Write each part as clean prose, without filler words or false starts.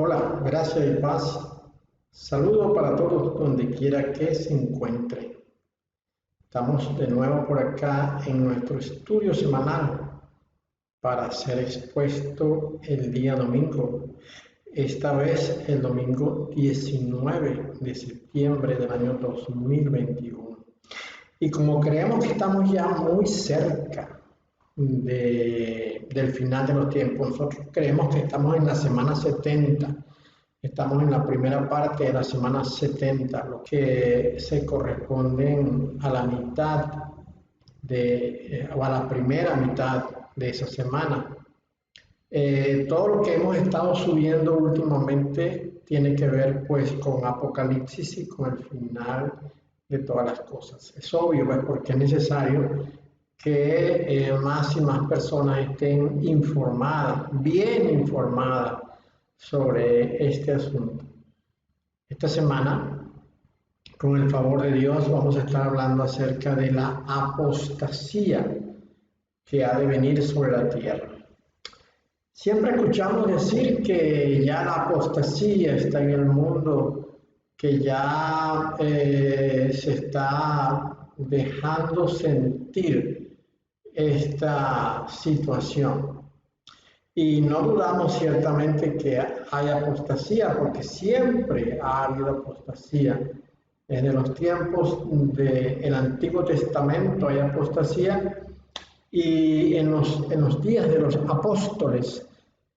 Hola, gracias y paz. Saludo para todos donde quiera que se encuentre. Estamos de nuevo por acá en nuestro estudio semanal para ser expuesto el día domingo. Esta vez el domingo 19 de septiembre del año 2021. Y como creemos que estamos ya muy cerca del final de los tiempos, nosotros creemos que estamos en la semana 70. Estamos en la primera parte de la semana 70, lo que se corresponden a la mitad o a la primera mitad de esa semana. Todo lo que hemos estado subiendo últimamente tiene que ver pues con Apocalipsis y con el final de todas las cosas. Es obvio, pues, porque es necesario que más y más personas estén informadas, bien informadas sobre este asunto. Esta semana, con el favor de Dios, vamos a estar hablando acerca de la apostasía que ha de venir sobre la tierra. Siempre escuchamos decir que ya la apostasía está en el mundo, que ya se está dejando sentir esta situación. Y no dudamos ciertamente que hay apostasía, porque siempre ha habido apostasía. Desde los tiempos del Antiguo Testamento hay apostasía, y en los días de los apóstoles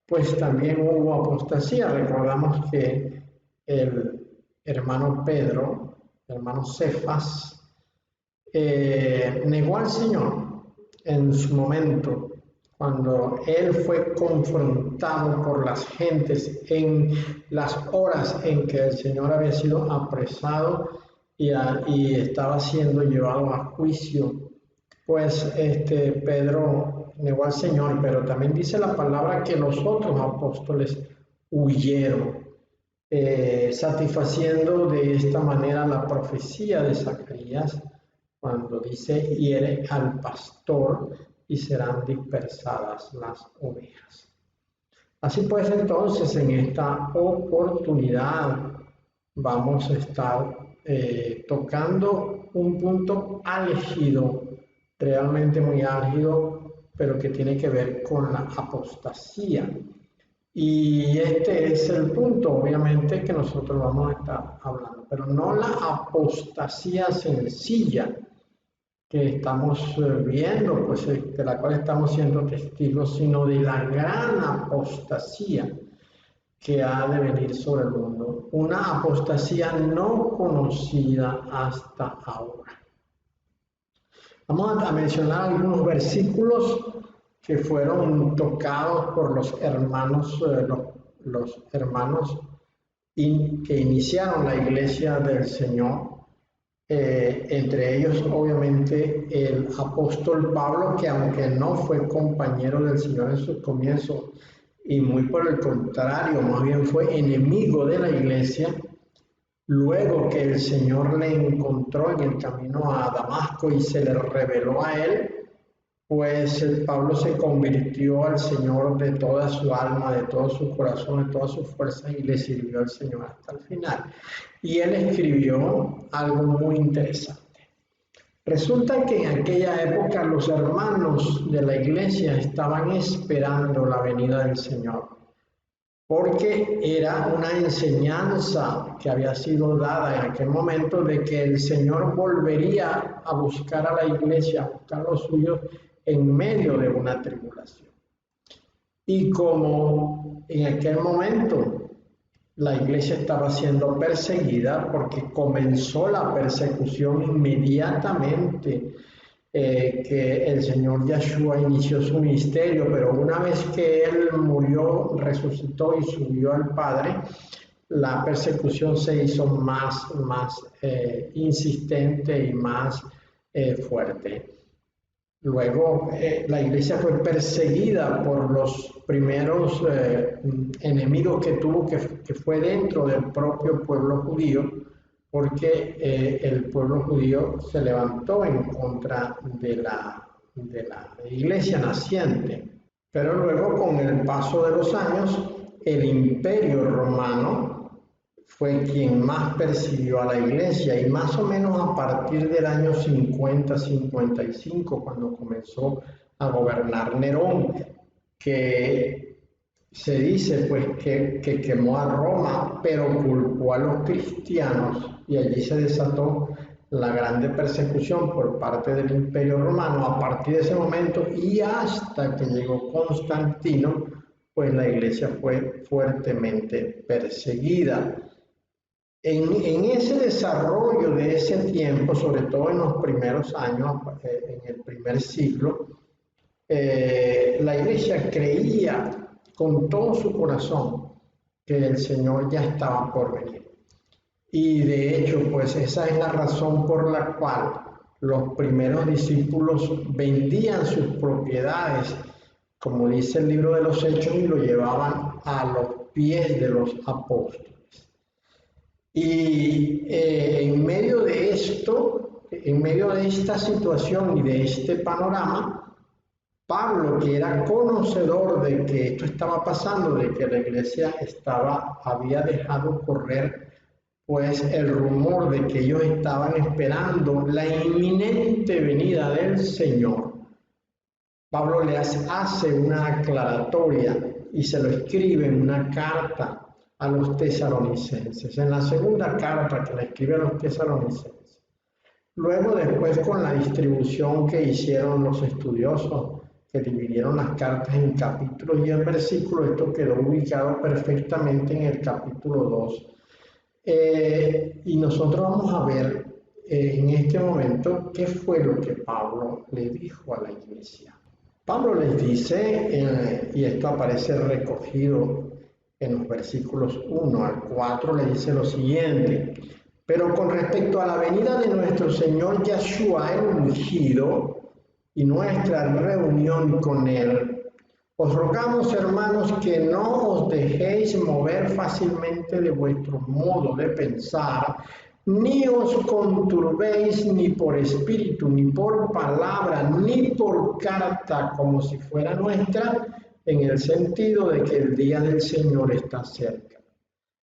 pues también hubo apostasía. Recordamos que el hermano Pedro, el hermano Cefas, negó al Señor en su momento, cuando él fue confrontado por las gentes en las horas en que el Señor había sido apresado y estaba siendo llevado a juicio. Pues Pedro negó al Señor, pero también dice la palabra que los otros apóstoles huyeron, satisfaciendo de esta manera la profecía de Zacarías, cuando dice: hiere al pastor y serán dispersadas las ovejas. Así pues, entonces, en esta oportunidad vamos a estar tocando un punto álgido, realmente muy álgido, pero que tiene que ver con la apostasía. Y este es el punto, obviamente, que nosotros vamos a estar hablando, pero no la apostasía sencilla que estamos viendo, pues de la cual estamos siendo testigos, sino de la gran apostasía que ha de venir sobre el mundo, una apostasía no conocida hasta ahora. Vamos a mencionar algunos versículos que fueron tocados por los hermanos que iniciaron la iglesia del Señor. Entre ellos, obviamente, el apóstol Pablo, que aunque no fue compañero del Señor en sus comienzos, y muy por el contrario, más bien fue enemigo de la iglesia, luego que el Señor le encontró en el camino a Damasco y se le reveló a él, pues Pablo se convirtió al Señor de toda su alma, de todo su corazón, de toda su fuerza, y le sirvió al Señor hasta el final. Y él escribió algo muy interesante. Resulta que en aquella época los hermanos de la iglesia estaban esperando la venida del Señor, porque era una enseñanza que había sido dada en aquel momento de que el Señor volvería a buscar a la iglesia, a buscar a los suyos en medio de una tribulación. Y como en aquel momento la iglesia estaba siendo perseguida, porque comenzó la persecución inmediatamente que el Señor Yeshua inició su ministerio, pero una vez que Él murió, resucitó y subió al Padre, la persecución se hizo más insistente y más fuerte. Luego la iglesia fue perseguida por los primeros enemigos que tuvo, que fue dentro del propio pueblo judío, porque el pueblo judío se levantó en contra de la iglesia naciente. Pero luego, con el paso de los años, el Imperio Romano fue quien más persiguió a la iglesia, y más o menos a partir del año 50-55, cuando comenzó a gobernar Nerón, que se dice pues que quemó a Roma, pero culpó a los cristianos, y allí se desató la grande persecución por parte del Imperio Romano. A partir de ese momento y hasta que llegó Constantino, pues la iglesia fue fuertemente perseguida. En ese desarrollo de ese tiempo, sobre todo en los primeros años, en el primer siglo, la iglesia creía con todo su corazón que el Señor ya estaba por venir. Y de hecho, pues esa es la razón por la cual los primeros discípulos vendían sus propiedades, como dice el libro de los Hechos, y lo llevaban a los pies de los apóstoles. Y en medio de esto, en medio de esta situación y de este panorama, Pablo, que era conocedor de que esto estaba pasando, de que la iglesia había dejado correr pues el rumor de que ellos estaban esperando la inminente venida del Señor, Pablo les hace una aclaratoria y se lo escribe en una carta a los tesalonicenses, en la segunda carta que le escribe a los tesalonicenses. Luego, después, con la distribución que hicieron los estudiosos, que dividieron las cartas en capítulos y en versículos, esto quedó ubicado perfectamente en el capítulo 2. Y nosotros vamos a ver en este momento qué fue lo que Pablo le dijo a la iglesia. Pablo les dice, y esto aparece recogido en los versículos 1 al 4, le dice lo siguiente: pero con respecto a la venida de nuestro Señor Yahshua el ungido y nuestra reunión con Él, os rogamos, hermanos, que no os dejéis mover fácilmente de vuestro modo de pensar, ni os conturbéis ni por espíritu, ni por palabra, ni por carta, como si fuera nuestra, en el sentido de que el día del Señor está cerca.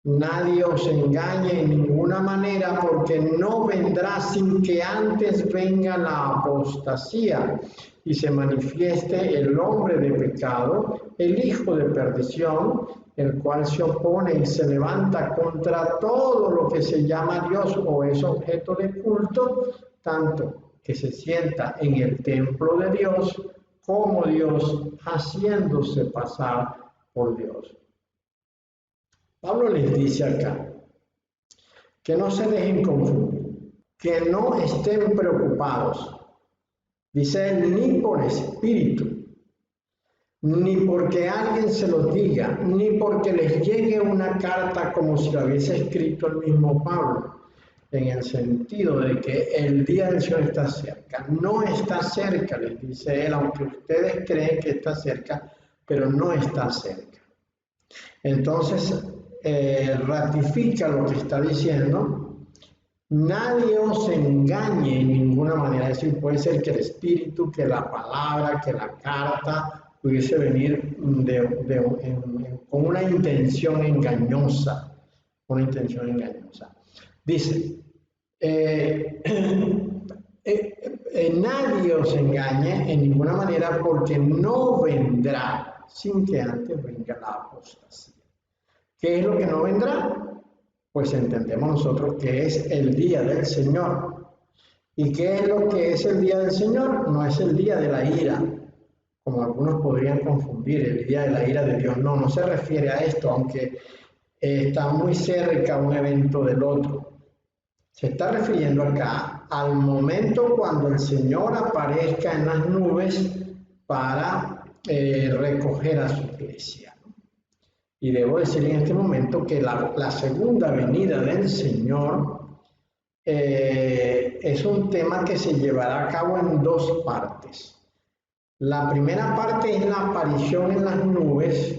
Nadie os engañe en ninguna manera, porque no vendrá sin que antes venga la apostasía y se manifieste el hombre de pecado, el hijo de perdición, el cual se opone y se levanta contra todo lo que se llama Dios o es objeto de culto, tanto que se sienta en el templo de Dios como Dios, haciéndose pasar por Dios. Pablo les dice acá que no se dejen confundir, que no estén preocupados. Dice él, ni por espíritu, ni porque alguien se los diga, ni porque les llegue una carta como si lo hubiese escrito el mismo Pablo, en el sentido de que el día del Señor está cerca. No está cerca, les dice él, aunque ustedes creen que está cerca, pero no está cerca. Entonces, ratifica lo que está diciendo. Nadie os engañe en ninguna manera. Es decir, puede ser que el espíritu, que la palabra, que la carta pudiese venir con una intención engañosa. Una intención engañosa. Dice, nadie os engañe en ninguna manera, porque no vendrá sin que antes venga la apostasía. ¿Qué es lo que no vendrá? Pues entendemos nosotros que es el día del Señor. ¿Y qué es lo que es el día del Señor? No es el día de la ira, como algunos podrían confundir, el día de la ira de Dios. No, no se refiere a esto, aunque está muy cerca un evento del otro. Se está refiriendo acá al momento cuando el Señor aparezca en las nubes para recoger a su iglesia. Y debo decir en este momento que la segunda venida del Señor es un tema que se llevará a cabo en dos partes. La primera parte es la aparición en las nubes.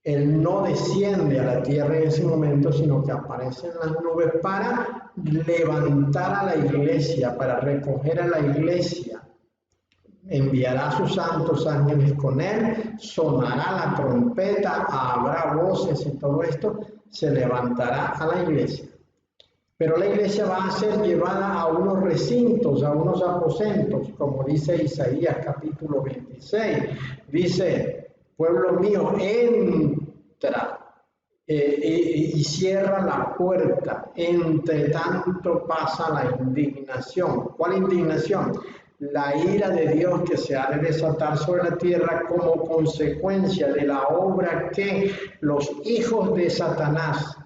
Él no desciende a la tierra en ese momento, sino que aparece en las nubes para levantar a la iglesia, para recoger a la iglesia enviará a sus santos ángeles con él, sonará la trompeta, habrá voces y todo esto, se levantará a la iglesia. Pero la iglesia va a ser llevada a unos recintos, a unos aposentos, como dice Isaías capítulo 26. Dice, pueblo mío, entra y cierra la puerta. Entre tanto pasa la indignación. ¿Cuál indignación? La ira de Dios que se ha de desatar sobre la tierra como consecuencia de la obra que los hijos de Satanás,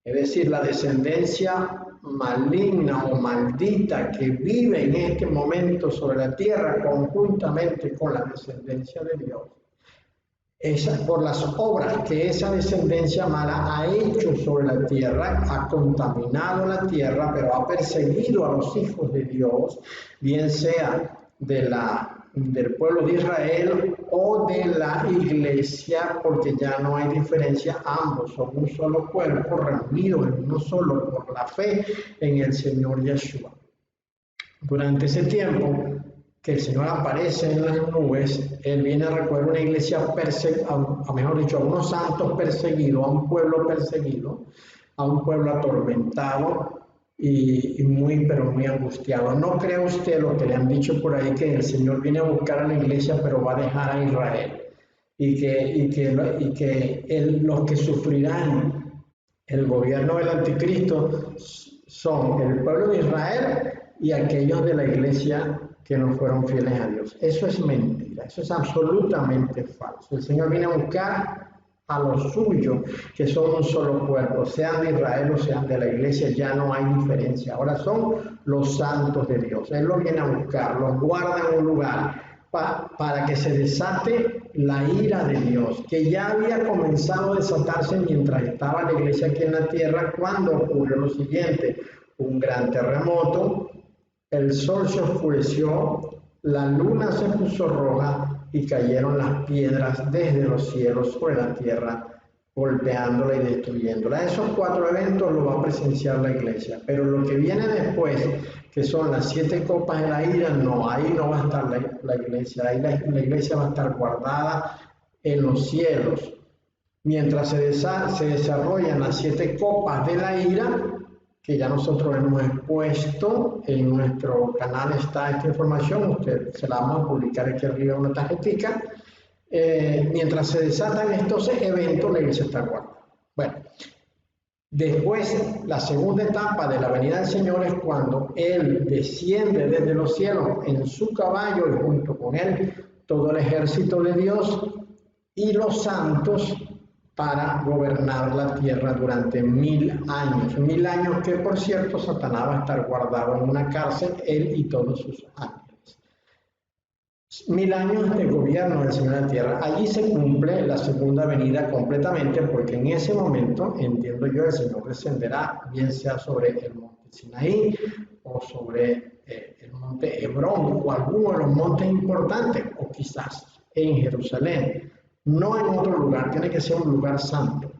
es decir, la descendencia maligna o maldita que vive en este momento sobre la tierra conjuntamente con la descendencia de Dios, por las obras que esa descendencia mala ha hecho sobre la tierra, ha contaminado la tierra, pero ha perseguido a los hijos de Dios, bien sea del pueblo de Israel o de la iglesia, porque ya no hay diferencia, ambos son un solo cuerpo, reunidos en uno solo por la fe en el Señor Yeshua. Durante ese tiempo que el Señor aparece en las nubes, Él viene a recoger una iglesia mejor dicho, a unos santos perseguidos, a un pueblo perseguido, a un pueblo atormentado y pero muy angustiado. No cree usted lo que le han dicho por ahí, que el Señor viene a buscar a la iglesia, pero va a dejar a Israel. Los que sufrirán el gobierno del anticristo son el pueblo de Israel y aquellos de la iglesia que no fueron fieles a Dios. Eso es mentira, eso es absolutamente falso. El Señor viene a buscar a los suyos, que son un solo cuerpo, sean de Israel o sean de la iglesia, ya no hay diferencia. Ahora son los santos de Dios. Él los viene a buscar, los guarda en un lugar para que se desate la ira de Dios, que ya había comenzado a desatarse mientras estaba la iglesia aquí en la tierra, cuando ocurrió lo siguiente: un gran terremoto, el sol se oscureció, la luna se puso roja y cayeron las piedras desde los cielos sobre la tierra, golpeándola y destruyéndola. Esos 4 eventos los va a presenciar la iglesia, pero lo que viene después, que son las 7 copas de la ira, no, ahí no va a estar la iglesia, ahí la iglesia va a estar guardada en los cielos. Mientras se desarrollan las 7 copas de la ira, que ya nosotros hemos expuesto en nuestro canal, está esta información, usted se la vamos a publicar aquí arriba en una tarjetita. Mientras se desatan estos eventos, la iglesia está guardada. Bueno, después, la segunda etapa de la venida del Señor es cuando Él desciende desde los cielos en su caballo y junto con Él todo el ejército de Dios y los santos, para gobernar la tierra durante 1000 años. 1000 años que, por cierto, Satanás va a estar guardado en una cárcel, él y todos sus ángeles. 1000 años de gobierno del Señor de la tierra. Allí se cumple la segunda venida completamente, porque en ese momento, entiendo yo, el Señor descenderá, bien sea sobre el monte Sinaí o sobre el monte Hebrón o alguno de los montes importantes, o quizás en Jerusalén. No en otro lugar, tiene que ser un lugar santo.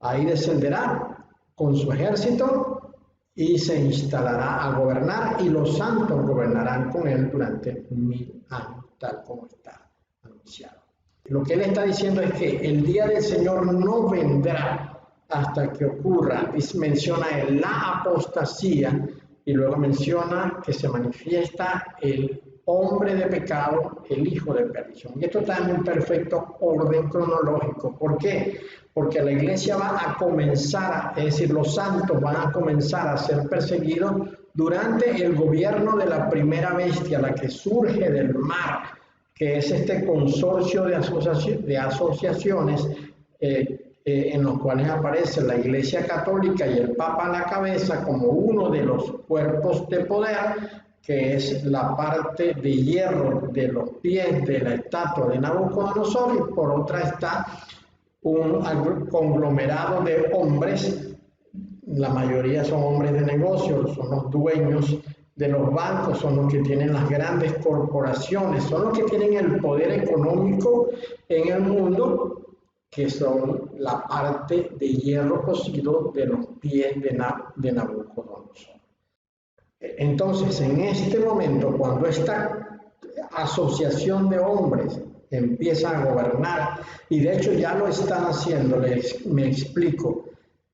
Ahí descenderá con su ejército y se instalará a gobernar, y los santos gobernarán con él durante 1000 años, tal como está anunciado. Lo que él está diciendo es que el día del Señor no vendrá hasta que ocurra, y menciona la apostasía, y luego menciona que se manifiesta el hombre de pecado, el hijo de perdición. Y esto está en un perfecto orden cronológico. ¿Por qué? Porque la iglesia va a comenzar, es decir, los santos van a comenzar a ser perseguidos durante el gobierno de la primera bestia, la que surge del mar, que es este consorcio de asociaciones en los cuales aparece la Iglesia Católica y el Papa a la cabeza como uno de los cuerpos de poder, que es la parte de hierro de los pies de la estatua de Nabucodonosor, y por otra está un conglomerado de hombres, la mayoría son hombres de negocios, son los dueños de los bancos, son los que tienen las grandes corporaciones, son los que tienen el poder económico en el mundo, que son la parte de hierro cocido de los pies de Nabucodonosor. Entonces, en este momento, cuando esta asociación de hombres empieza a gobernar, y de hecho ya lo están haciendo, me explico.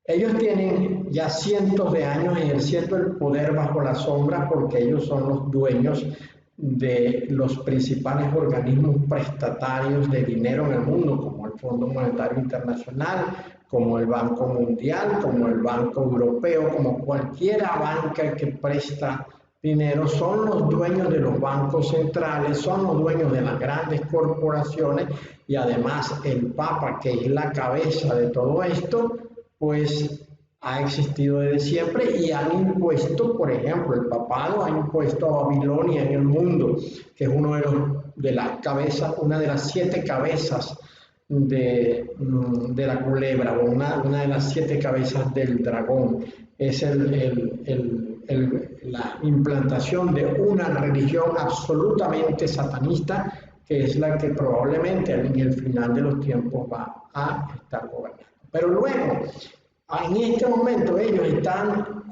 Ellos tienen ya cientos de años ejerciendo el poder bajo la sombra porque ellos son los dueños de los principales organismos prestatarios de dinero en el mundo, como el Fondo Monetario Internacional, como el Banco Mundial, como el Banco Europeo, como cualquier banca que presta dinero. Son los dueños de los bancos centrales, son los dueños de las grandes corporaciones, y además el Papa, que es la cabeza de todo esto, pues ha existido desde siempre, y han impuesto, por ejemplo, el papado ha impuesto a Babilonia en el mundo, que es de las cabezas, una de las 7 cabezas de la culebra, o una de las 7 cabezas del dragón. Es la implantación de una religión absolutamente satanista, que es la que probablemente en el final de los tiempos va a estar gobernando. Pero luego, en este momento ellos están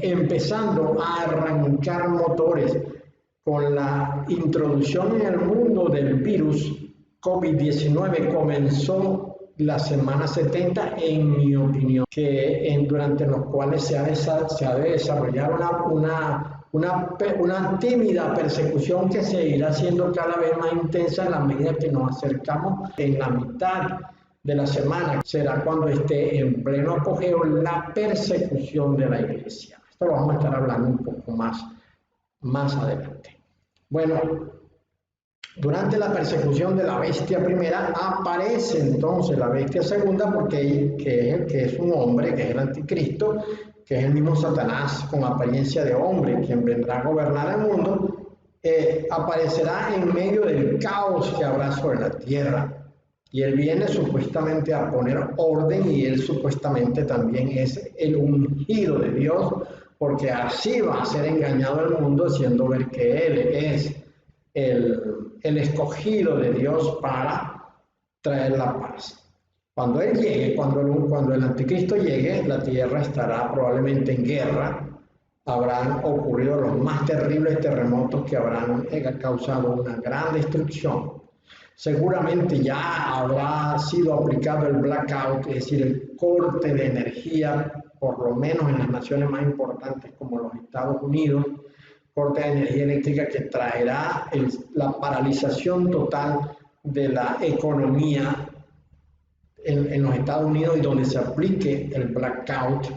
empezando a arrancar motores con la introducción en el mundo del virus COVID-19. Comenzó la semana 70, en mi opinión, durante los cuales se ha de desarrollar una tímida persecución que seguirá siendo cada vez más intensa en la medida que nos acercamos en la mitad de la semana. Será cuando esté en pleno apogeo la persecución de la iglesia. Esto lo vamos a estar hablando un poco más adelante. Bueno, durante la persecución de la bestia primera aparece entonces la bestia segunda, porque que es un hombre, que es el anticristo, que es el mismo Satanás con apariencia de hombre, quien vendrá a gobernar el mundo. Aparecerá en medio del caos que habrá sobre la tierra. Y él viene supuestamente a poner orden, y él supuestamente también es el ungido de Dios, porque así va a ser engañado el mundo, haciendo ver que él es el escogido de Dios para traer la paz. Cuando él llegue, cuando el anticristo llegue, la tierra estará probablemente en guerra. Habrán ocurrido los más terribles terremotos que habrán causado una gran destrucción. Seguramente ya habrá sido aplicado el blackout, es decir, el corte de energía, por lo menos en las naciones más importantes como los Estados Unidos, corte de energía eléctrica que traerá la paralización total de la economía en los Estados Unidos, y donde se aplique el blackout,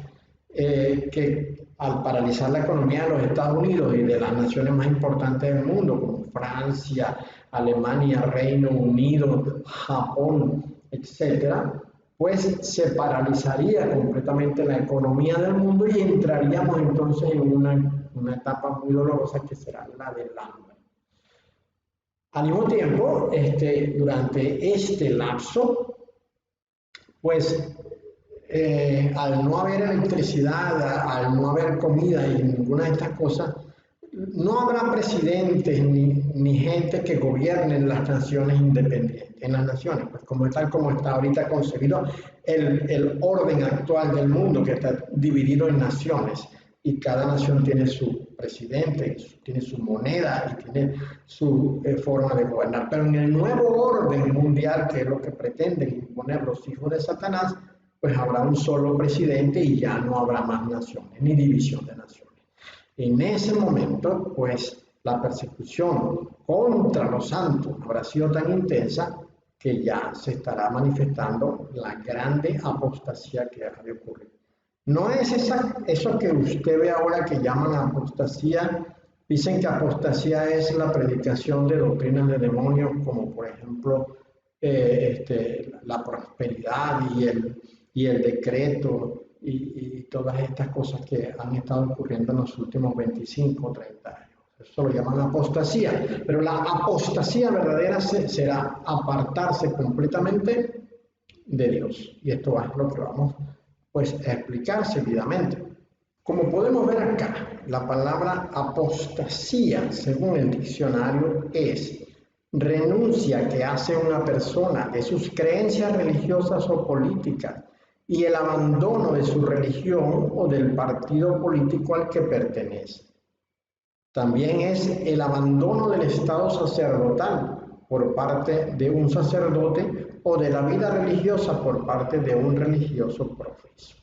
que al paralizar la economía de los Estados Unidos y de las naciones más importantes del mundo, como Francia, Alemania, Reino Unido, Japón, etcétera, pues se paralizaría completamente la economía del mundo, y entraríamos entonces en una etapa muy dolorosa, que será la del hambre. Al mismo tiempo, durante este lapso, pues al no haber electricidad, al no haber comida y ninguna de estas cosas, no habrá presidentes ni gente que gobierne en las naciones independientes, en las naciones, pues tal como está ahorita concebido el orden actual del mundo, que está dividido en naciones, y cada nación tiene su presidente, tiene su moneda y tiene su forma de gobernar. Pero en el nuevo orden mundial, que es lo que pretenden imponer los hijos de Satanás, pues habrá un solo presidente y ya no habrá más naciones, ni división de naciones. En ese momento, pues la persecución contra los santos habrá sido tan intensa que ya se estará manifestando la grande apostasía que ha de ocurrir. No es eso que usted ve ahora que llaman apostasía. Dicen que apostasía es la predicación de doctrinas de demonios, como por ejemplo la prosperidad y el decreto y todas estas cosas que han estado ocurriendo en los últimos 25 o 30 años. Eso lo llaman apostasía, pero la apostasía verdadera será apartarse completamente de Dios. Y esto es lo que vamos pues a explicar seguidamente. Como podemos ver acá, la palabra apostasía, según el diccionario, es renuncia que hace una persona de sus creencias religiosas o políticas y el abandono de su religión o del partido político al que pertenece. También es el abandono del estado sacerdotal por parte de un sacerdote o de la vida religiosa por parte de un religioso profeso.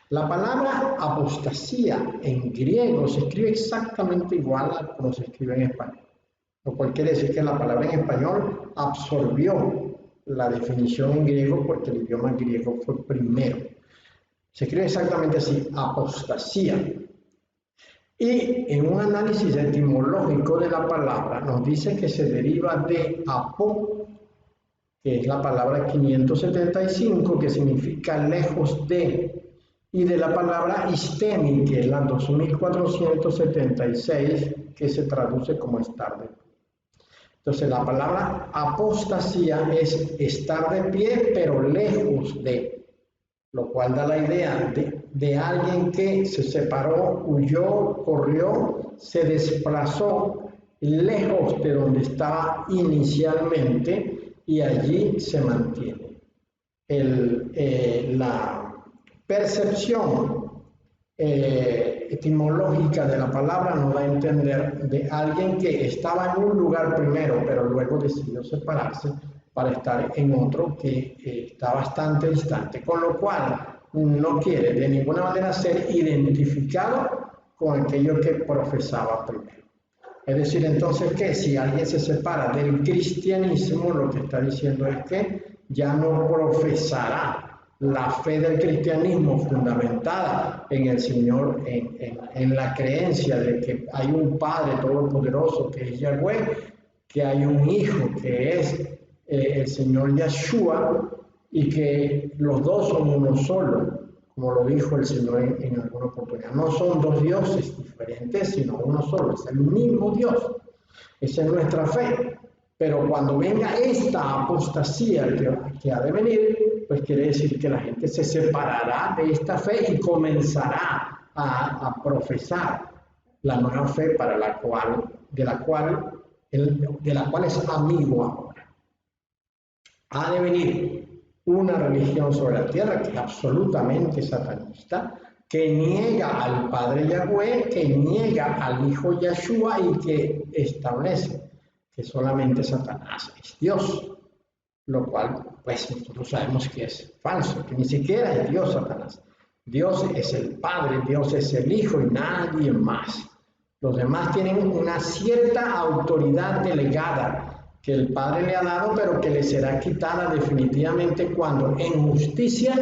La palabra apostasía en griego se escribe exactamente igual a como se escribe en español, lo cual quiere decir que la palabra en español absorbió la definición en griego porque el idioma griego fue primero. Se escribe exactamente así, apostasía. Y en un análisis etimológico de la palabra nos dice que se deriva de apo, que es la palabra 575, que significa lejos de, y de la palabra istemi, que es la 2476, que se traduce como estar de pie. Entonces la palabra apostasía es estar de pie, pero lejos de, lo cual da la idea de alguien que se separó, huyó, corrió, se desplazó lejos de donde estaba inicialmente y allí se mantiene. La percepción etimológica de la palabra nos da a entender de alguien que estaba en un lugar primero, pero luego decidió separarse para estar en otro que está bastante distante, con lo cual no quiere de ninguna manera ser identificado con aquello que profesaba primero. Es decir, entonces que si alguien se separa del cristianismo, lo que está diciendo es que ya no profesará la fe del cristianismo fundamentada en el Señor, en la creencia de que hay un Padre Todopoderoso que es Yahweh, que hay un Hijo que es el Señor Yeshua y que los dos son uno solo, como lo dijo el Señor en alguna oportunidad. No son dos dioses diferentes, sino uno solo, es el mismo Dios. Esa es nuestra fe. Pero cuando venga esta apostasía que ha de venir, pues quiere decir que la gente se separará de esta fe y comenzará a profesar la nueva fe de la cual es amigo ahora. Ha de venir una religión sobre la tierra que es absolutamente satanista, que niega al Padre Yahweh, que niega al Hijo Yeshua y que establece que solamente Satanás es Dios, lo cual pues nosotros sabemos que es falso, que ni siquiera es Dios Satanás. Dios es el Padre, Dios es el Hijo y nadie más. Los demás tienen una cierta autoridad delegada que el Padre le ha dado, pero que le será quitada definitivamente cuando en justicia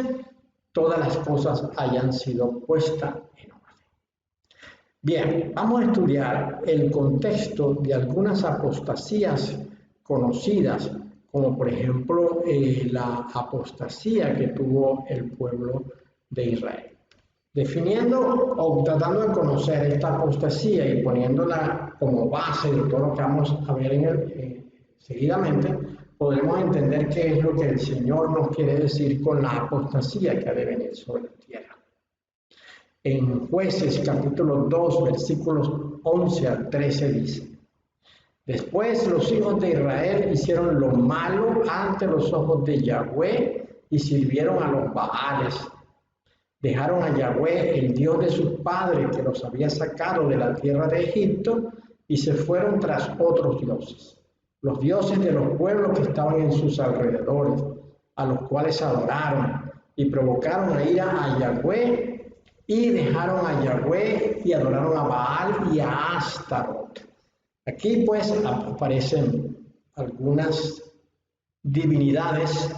todas las cosas hayan sido puestas en orden. Bien, vamos a estudiar el contexto de algunas apostasías conocidas, como por ejemplo la apostasía que tuvo el pueblo de Israel. Definiendo o tratando de conocer esta apostasía y poniéndola como base de todo lo que vamos a ver seguidamente, podremos entender qué es lo que el Señor nos quiere decir con la apostasía que ha de venir sobre la tierra. En Jueces capítulo 2 versículos 11 al 13 dice: Después los hijos de Israel hicieron lo malo ante los ojos de Yahweh y sirvieron a los Baales. Dejaron a Yahweh, el Dios de sus padres, que los había sacado de la tierra de Egipto, y se fueron tras otros dioses, los dioses de los pueblos que estaban en sus alrededores, a los cuales adoraron y provocaron a ira a Yahweh, y dejaron a Yahweh y adoraron a Baal y a Astarot. Aquí pues aparecen algunas divinidades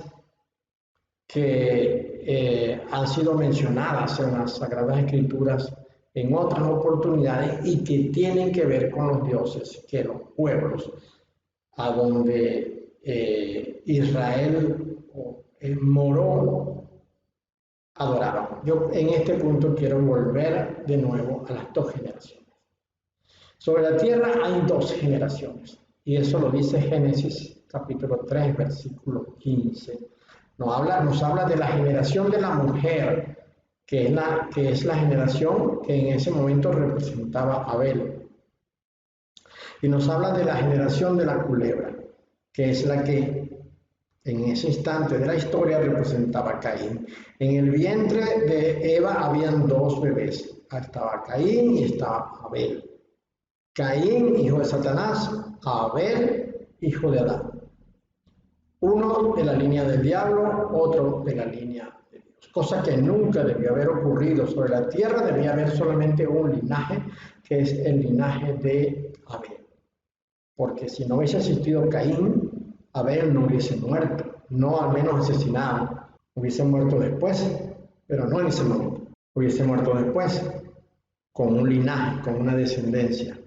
que han sido mencionadas en las Sagradas Escrituras en otras oportunidades y que tienen que ver con los dioses que los pueblos a donde Israel moró adoraban. Yo en este punto quiero volver de nuevo a las dos generaciones. Sobre la tierra hay dos generaciones y eso lo dice Génesis capítulo 3 versículo 15. Nos habla de la generación de la mujer, que es la generación que en ese momento representaba a Abel. Y nos habla de la generación de la culebra, que es la que en ese instante de la historia representaba a Caín. En el vientre de Eva habían dos bebés, estaba Caín y estaba Abel. Caín, hijo de Satanás, Abel, hijo de Adán. Uno de la línea del diablo, otro de la línea de Dios. Cosa que nunca debió haber ocurrido sobre la tierra, debía haber solamente un linaje, que es el linaje de Abel. Porque si no hubiese existido Caín, Abel no hubiese muerto, no al menos asesinado, hubiese muerto después, pero no en ese momento, hubiese muerto después, con un linaje, con una descendencia.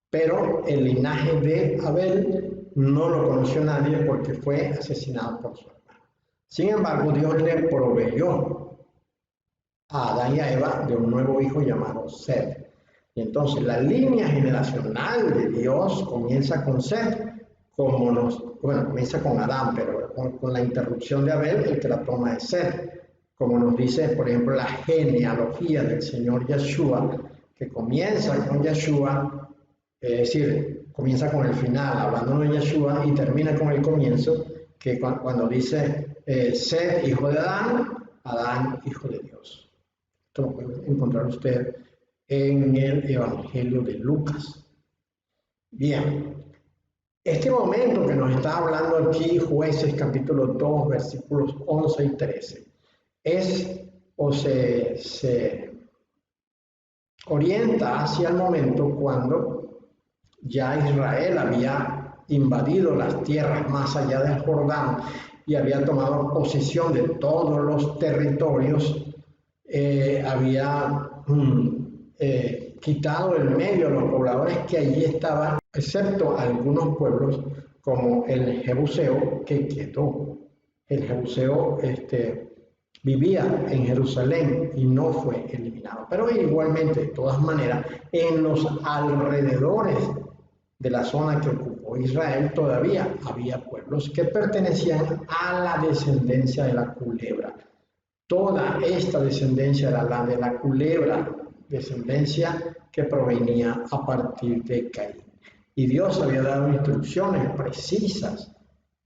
Pero el linaje de Abel no lo conoció nadie porque fue asesinado por su hermano. Sin embargo, Dios le proveyó a Adán y a Eva de un nuevo hijo llamado Set. Y entonces la línea generacional de Dios comienza con Set, comienza con Adán, pero con la interrupción de Abel, el que la toma es Set. Como nos dice, por ejemplo, la genealogía del Señor Yeshua, que comienza con Yeshua, es decir, comienza con el final, hablando de Yeshua, y termina con el comienzo, que cuando dice Set, hijo de Adán, Adán, hijo de Dios. Esto lo puede encontrar usted en el Evangelio de Lucas. Bien, este momento que nos está hablando aquí, Jueces capítulo 2, versículos 11 y 13, se orienta hacia el momento cuando ya Israel había invadido las tierras más allá del Jordán y había tomado posesión de todos los territorios, había quitado del medio a los pobladores que allí estaban, excepto algunos pueblos como el Jebuseo, que quedó. El Jebuseo vivía en Jerusalén y no fue eliminado. Pero igualmente, de todas maneras, en los alrededores de la zona que ocupó Israel todavía había pueblos que pertenecían a la descendencia de la culebra. Toda esta descendencia era la de la culebra, descendencia que provenía a partir de Caín. Y Dios había dado instrucciones precisas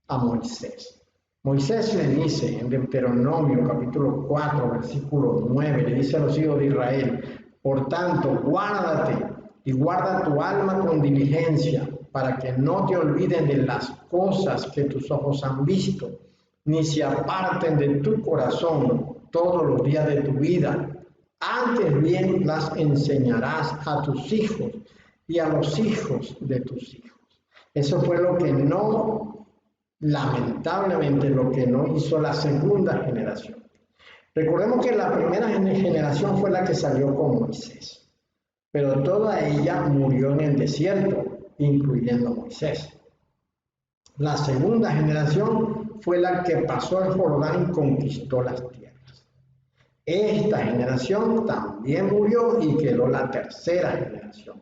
a Moisés. Moisés le dice en Deuteronomio capítulo 4, versículo 9, le dice a los hijos de Israel: por tanto, guárdate y guarda tu alma con diligencia, para que no te olviden de las cosas que tus ojos han visto, ni se aparten de tu corazón todos los días de tu vida. Antes bien las enseñarás a tus hijos y a los hijos de tus hijos. Eso fue lamentablemente, lo que no hizo la segunda generación. Recordemos que la primera generación fue la que salió con Moisés, pero toda ella murió en el desierto, incluyendo Moisés. La segunda generación fue la que pasó el Jordán y conquistó las tierras. Esta generación también murió y quedó la tercera generación.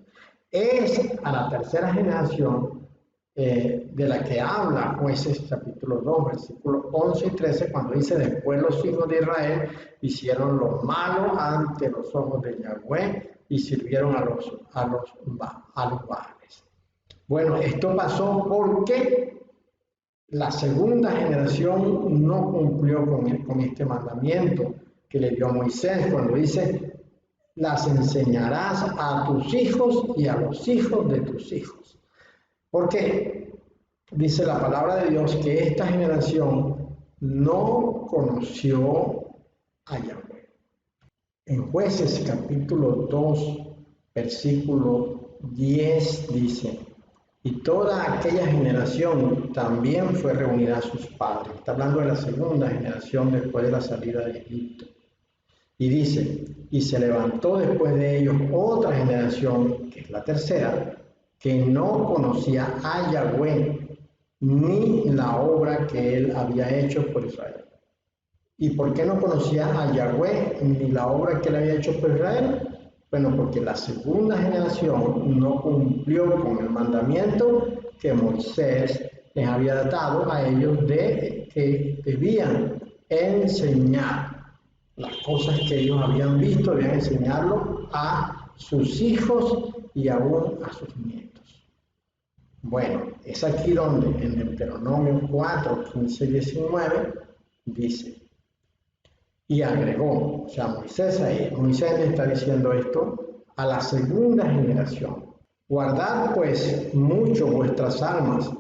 Es a la tercera generación de la que habla Jueces capítulo 2, versículos 11 y 13, cuando dice: después los hijos de Israel hicieron lo malo ante los ojos de Yahweh y sirvieron a los Baales. Bueno, esto pasó porque la segunda generación no cumplió con este mandamiento que le dio Moisés, cuando dice: las enseñarás a tus hijos y a los hijos de tus hijos. Porque dice la palabra de Dios que esta generación no conoció a Yahweh. En Jueces capítulo 2, versículo 10 dice: y toda aquella generación también fue reunida a sus padres. Está hablando de la segunda generación después de la salida de Egipto. Y dice: y se levantó después de ellos otra generación, que es la tercera, que no conocía a Yahweh ni la obra que él había hecho por Israel. ¿Y por qué no conocía a Yahweh ni la obra que él había hecho por Israel? Bueno, porque la segunda generación no cumplió con el mandamiento que Moisés les había dado a ellos de que debían enseñar las cosas que ellos habían visto, debían enseñarlo a sus hijos y aún a sus nietos. Bueno, es aquí donde en Deuteronomio 4, 15 y 19 dice: y agregó, o sea, Moisés le está diciendo esto a la segunda generación. Guardad pues mucho vuestras almas,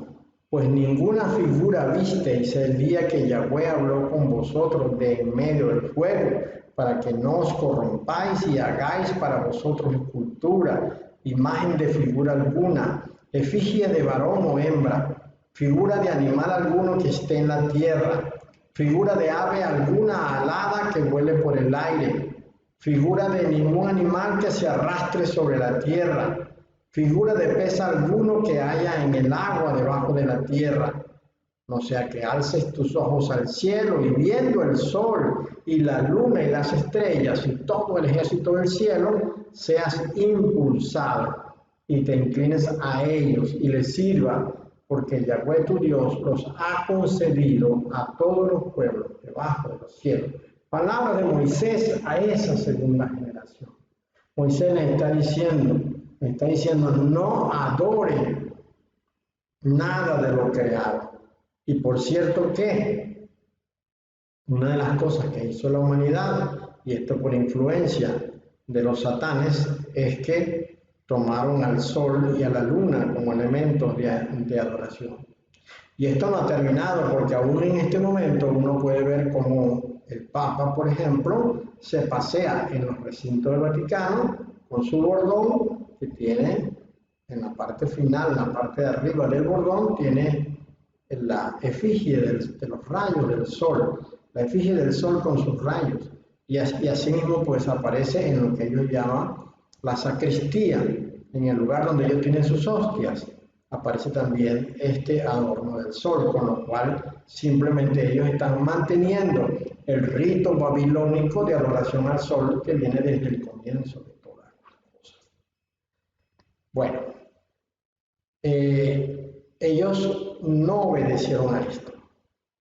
pues ninguna figura visteis el día que Yahweh habló con vosotros de en medio del fuego, para que no os corrompáis y hagáis para vosotros escultura, imagen de figura alguna, efigie de varón o hembra, figura de animal alguno que esté en la tierra, figura de ave alguna alada que vuele por el aire, figura de ningún animal que se arrastre sobre la tierra, figura de pez alguno que haya en el agua debajo de la tierra. No sea que alces tus ojos al cielo y viendo el sol y la luna y las estrellas y todo el ejército del cielo, seas impulsado y te inclines a ellos y les sirva, porque Yahweh tu Dios los ha concedido a todos los pueblos debajo de los cielos. Palabra de Moisés a esa segunda generación. Moisés le está diciendo, no adoren nada de lo creado. Y por cierto que una de las cosas que hizo la humanidad, y esto por influencia de los satanes, es que tomaron al sol y a la luna como elementos de adoración. Y esto no ha terminado, porque aún en este momento uno puede ver cómo el Papa, por ejemplo, se pasea en los recintos del Vaticano con su bordón, que tiene en la parte final, en la parte de arriba del bordón, tiene la efigie de los rayos del sol, la efigie del sol con sus rayos. Y así mismo pues aparece en lo que ellos llaman la sacristía, en el lugar donde ellos tienen sus hostias. Aparece también este adorno del sol, con lo cual simplemente ellos están manteniendo el rito babilónico de adoración al sol que viene desde el comienzo de todas las cosas. Bueno, ellos no obedecieron a esto,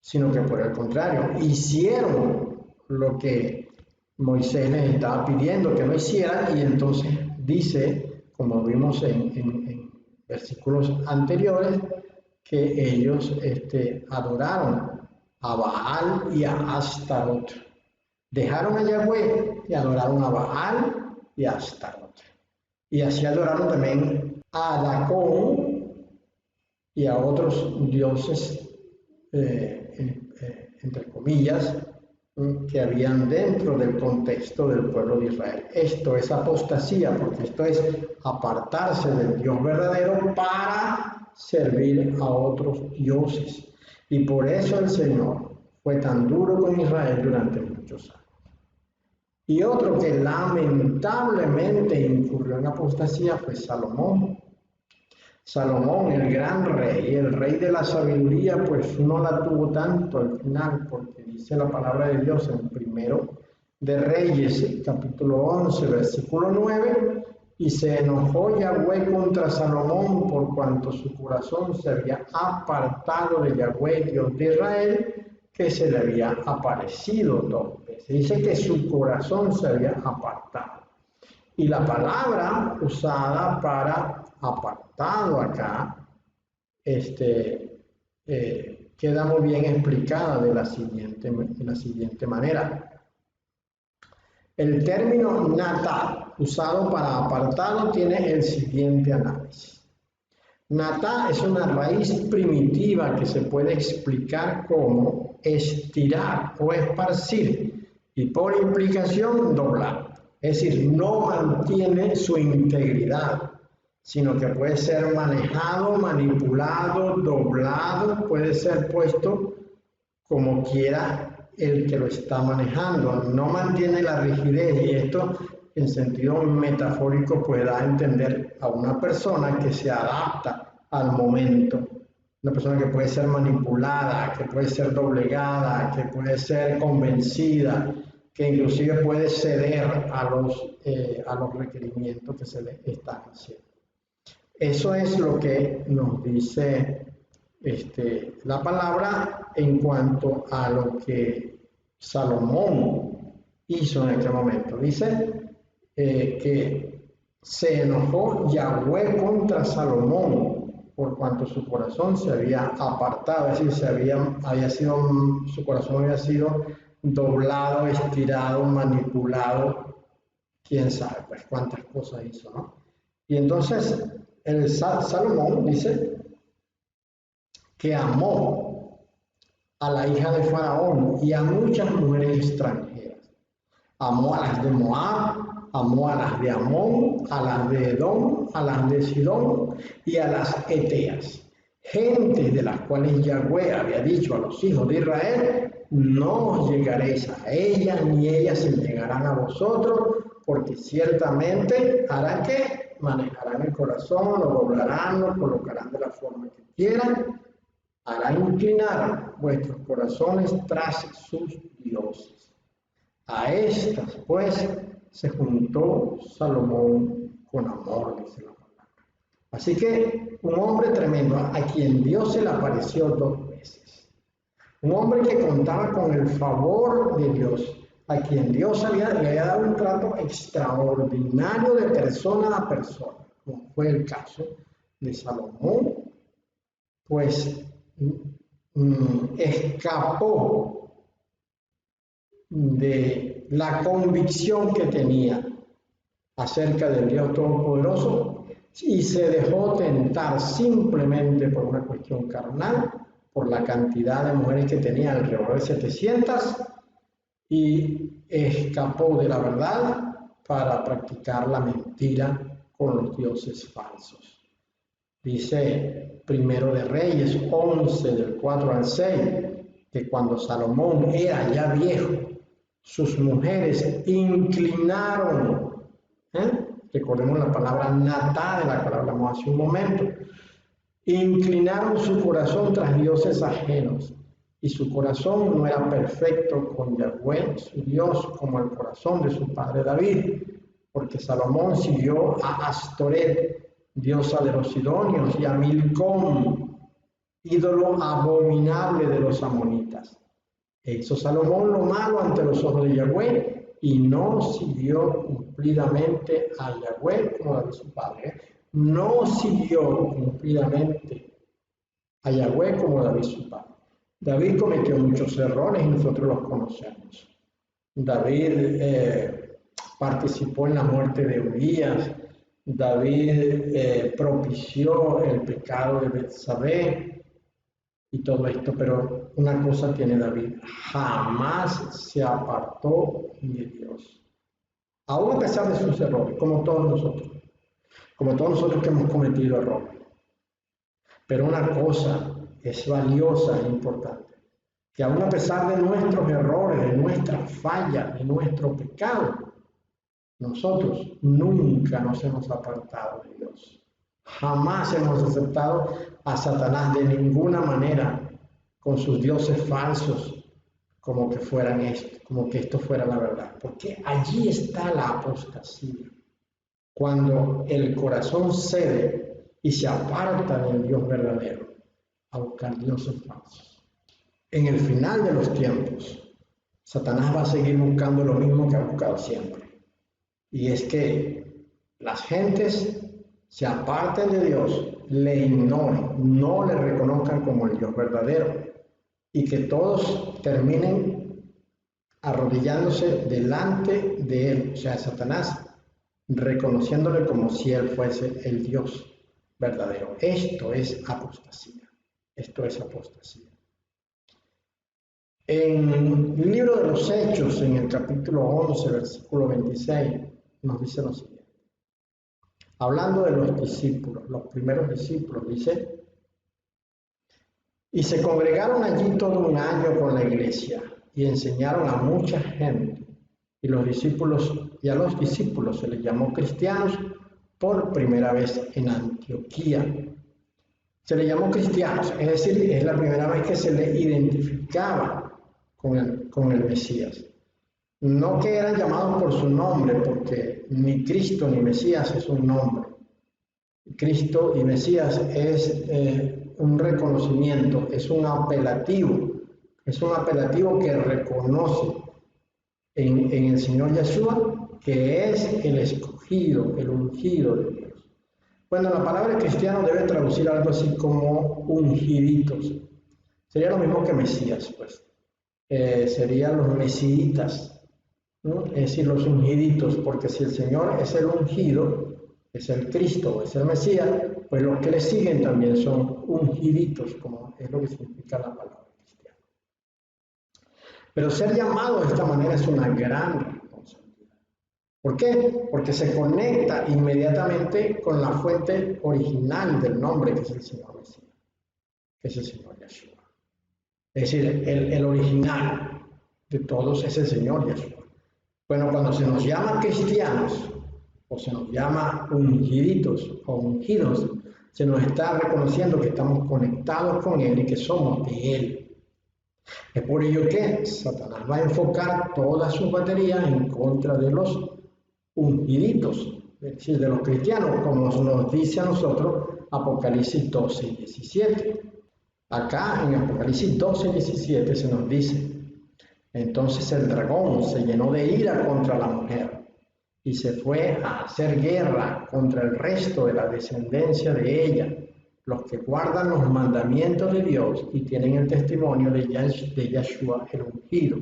sino que por el contrario, hicieron lo que Moisés les estaba pidiendo que no hicieran, y entonces dice, como vimos en versículos anteriores, que ellos adoraron a Baal y a Astarot. Dejaron a Yahweh y adoraron a Baal y a Astarot. Y así adoraron también a Dacón y a otros dioses, entre comillas, que habían dentro del contexto del pueblo de Israel. Esto es apostasía, porque esto es apartarse del Dios verdadero para servir a otros dioses. Y por eso el Señor fue tan duro con Israel durante muchos años. Y otro que lamentablemente incurrió en apostasía fue Salomón. Salomón, el gran rey, el rey de la sabiduría, pues no la tuvo tanto al final, porque dice la palabra de Dios en Primero de Reyes, capítulo 11, versículo 9, y se enojó Yahweh contra Salomón por cuanto su corazón se había apartado de Yahweh, Dios de Israel, que se le había aparecido 2 veces. Dice que su corazón se había apartado. Y la palabra usada para apartado acá queda muy bien explicada de la siguiente manera. El término natá, usado para apartado, tiene el siguiente análisis. Natá es una raíz primitiva que se puede explicar como estirar o esparcir y por implicación doblar. Es decir, no mantiene su integridad, sino que puede ser manejado, manipulado, doblado, puede ser puesto como quiera el que lo está manejando. No mantiene la rigidez, y esto en sentido metafórico puede dar a entender a una persona que se adapta al momento. Una persona que puede ser manipulada, que puede ser doblegada, que puede ser convencida, que inclusive puede ceder a los requerimientos que se le están haciendo. Eso es lo que nos dice la palabra en cuanto a lo que Salomón hizo en aquel momento. Dice que se enojó Yahweh contra Salomón por cuanto su corazón se había apartado, es decir, su corazón había sido doblado, estirado, manipulado, quién sabe, pues cuántas cosas hizo, ¿no? Y entonces Salomón dice que amó a la hija de Faraón y a muchas mujeres extranjeras. Amó a las de Moab, amó a las de Amón, a las de Edom, a las de Sidón y a las Eteas, gentes de las cuales Yahweh había dicho a los hijos de Israel: no os llegaréis a ellas, ni ellas se llegarán a vosotros, porque ciertamente harán que manejarán el corazón, lo doblarán, lo colocarán de la forma que quieran, harán inclinar vuestros corazones tras sus dioses. A estas, pues, se juntó Salomón con amor, dice la palabra. Así que un hombre tremendo, a quien Dios se le apareció 2 veces. Un hombre que contaba con el favor de Dios, a quien Dios le había dado un trato extraordinario de persona a persona, como fue el caso de Salomón, pues escapó de la convicción que tenía acerca del Dios Todopoderoso y se dejó tentar simplemente por una cuestión carnal, por la cantidad de mujeres que tenía, alrededor de 700, y escapó de la verdad para practicar la mentira con los dioses falsos. Dice Primero de Reyes 11, del 4 al 6, que cuando Salomón era ya viejo, sus mujeres inclinaron, recordemos la palabra natá, de la cual hablamos hace un momento, inclinaron su corazón tras dioses ajenos, y su corazón no era perfecto con Yahweh, su Dios, como el corazón de su padre David, porque Salomón siguió a Astoret, diosa de los sidonios, y a Milcom, ídolo abominable de los amonitas. E hizo Salomón lo malo ante los ojos de Yahweh y no siguió cumplidamente a Yahweh como David su padre. No siguió cumplidamente a Yahweh como David su padre. David cometió muchos errores y nosotros los conocemos. David participó en la muerte de Urías. David propició el pecado de Betsabé y todo esto, pero una cosa tiene David: jamás se apartó de Dios, aún a pesar de sus errores, como todos nosotros que hemos cometido errores. Pero una cosa es valiosa e importante, que aún a pesar de nuestros errores, de nuestras fallas, de nuestro pecado, nosotros nunca nos hemos apartado de Dios. Jamás hemos aceptado a Satanás de ninguna manera con sus dioses falsos, como que fueran esto, como que esto fuera la verdad. Porque allí está la apostasía. Cuando el corazón cede y se aparta del Dios verdadero a buscar dioses falsos. En el final de los tiempos, Satanás va a seguir buscando lo mismo que ha buscado siempre. Y es que las gentes se aparten de Dios, le ignoren, no le reconozcan como el Dios verdadero, y que todos terminen arrodillándose delante de él, o sea, Satanás, reconociéndole como si él fuese el Dios verdadero. Esto es apostasía. Esto es apostasía. En el libro de los Hechos, en el capítulo 11, versículo 26, nos dice lo siguiente. Hablando de los discípulos, los primeros discípulos, dice: y se congregaron allí todo un año con la iglesia y enseñaron a mucha gente. Y a los discípulos se les llamó cristianos por primera vez en Antioquía. Se les llamó cristianos, es decir, es la primera vez que se les identificaba con el Mesías. No que eran llamados por su nombre, porque ni Cristo ni Mesías es un nombre. Cristo y Mesías es un reconocimiento, es un apelativo que reconoce en el Señor Yeshua que es el escogido, el ungido de Dios. Bueno, la palabra cristiano debe traducir algo así como ungiditos. Sería lo mismo que Mesías, pues. Serían los mesiitas, ¿no? Es decir, los ungiditos, porque si el Señor es el ungido, es el Cristo, es el Mesías, pues los que le siguen también son ungiditos, como es lo que significa la palabra cristiano. Pero ser llamado de esta manera es una gran responsabilidad. ¿Por qué? Porque se conecta inmediatamente con la fuente original del nombre, que es el Señor Mesías, que es el Señor Yeshua. Es decir, el original de todos es el Señor Yeshua. Bueno, cuando se nos llama cristianos, o se nos llama ungiditos o ungidos, se nos está reconociendo que estamos conectados con Él y que somos de Él. Es por ello que Satanás va a enfocar todas sus baterías en contra de los ungiditos, es decir, de los cristianos, como nos dice a nosotros Apocalipsis 12 y 17. Acá en Apocalipsis 12 y 17 se nos dice: entonces el dragón se llenó de ira contra la mujer y se fue a hacer guerra contra el resto de la descendencia de ella, los que guardan los mandamientos de Dios y tienen el testimonio de Yeshua el ungido.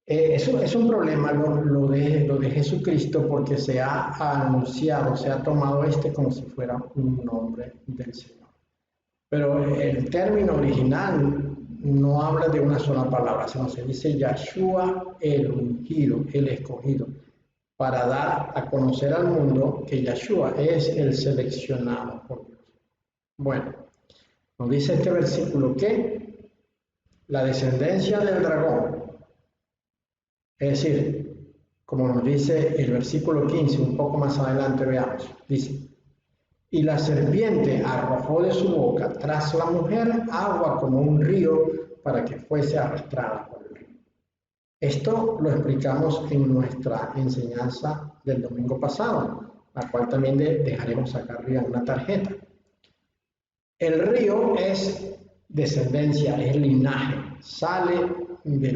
Es un problema lo de Jesucristo, porque se ha anunciado, se ha tomado como si fuera un nombre del Señor. Pero el término original no habla de una sola palabra, sino se dice Yeshua el ungido, el escogido, para dar a conocer al mundo que Yeshua es el seleccionado por Dios. Bueno, nos dice este versículo que la descendencia del dragón, es decir, como nos dice el versículo 15, un poco más adelante veamos, dice: y la serpiente arrojó de su boca tras la mujer agua como un río para que fuese arrastrada por el río. Esto lo explicamos en nuestra enseñanza del domingo pasado, la cual también dejaremos acá arriba en una tarjeta. El río es descendencia, es linaje, sale de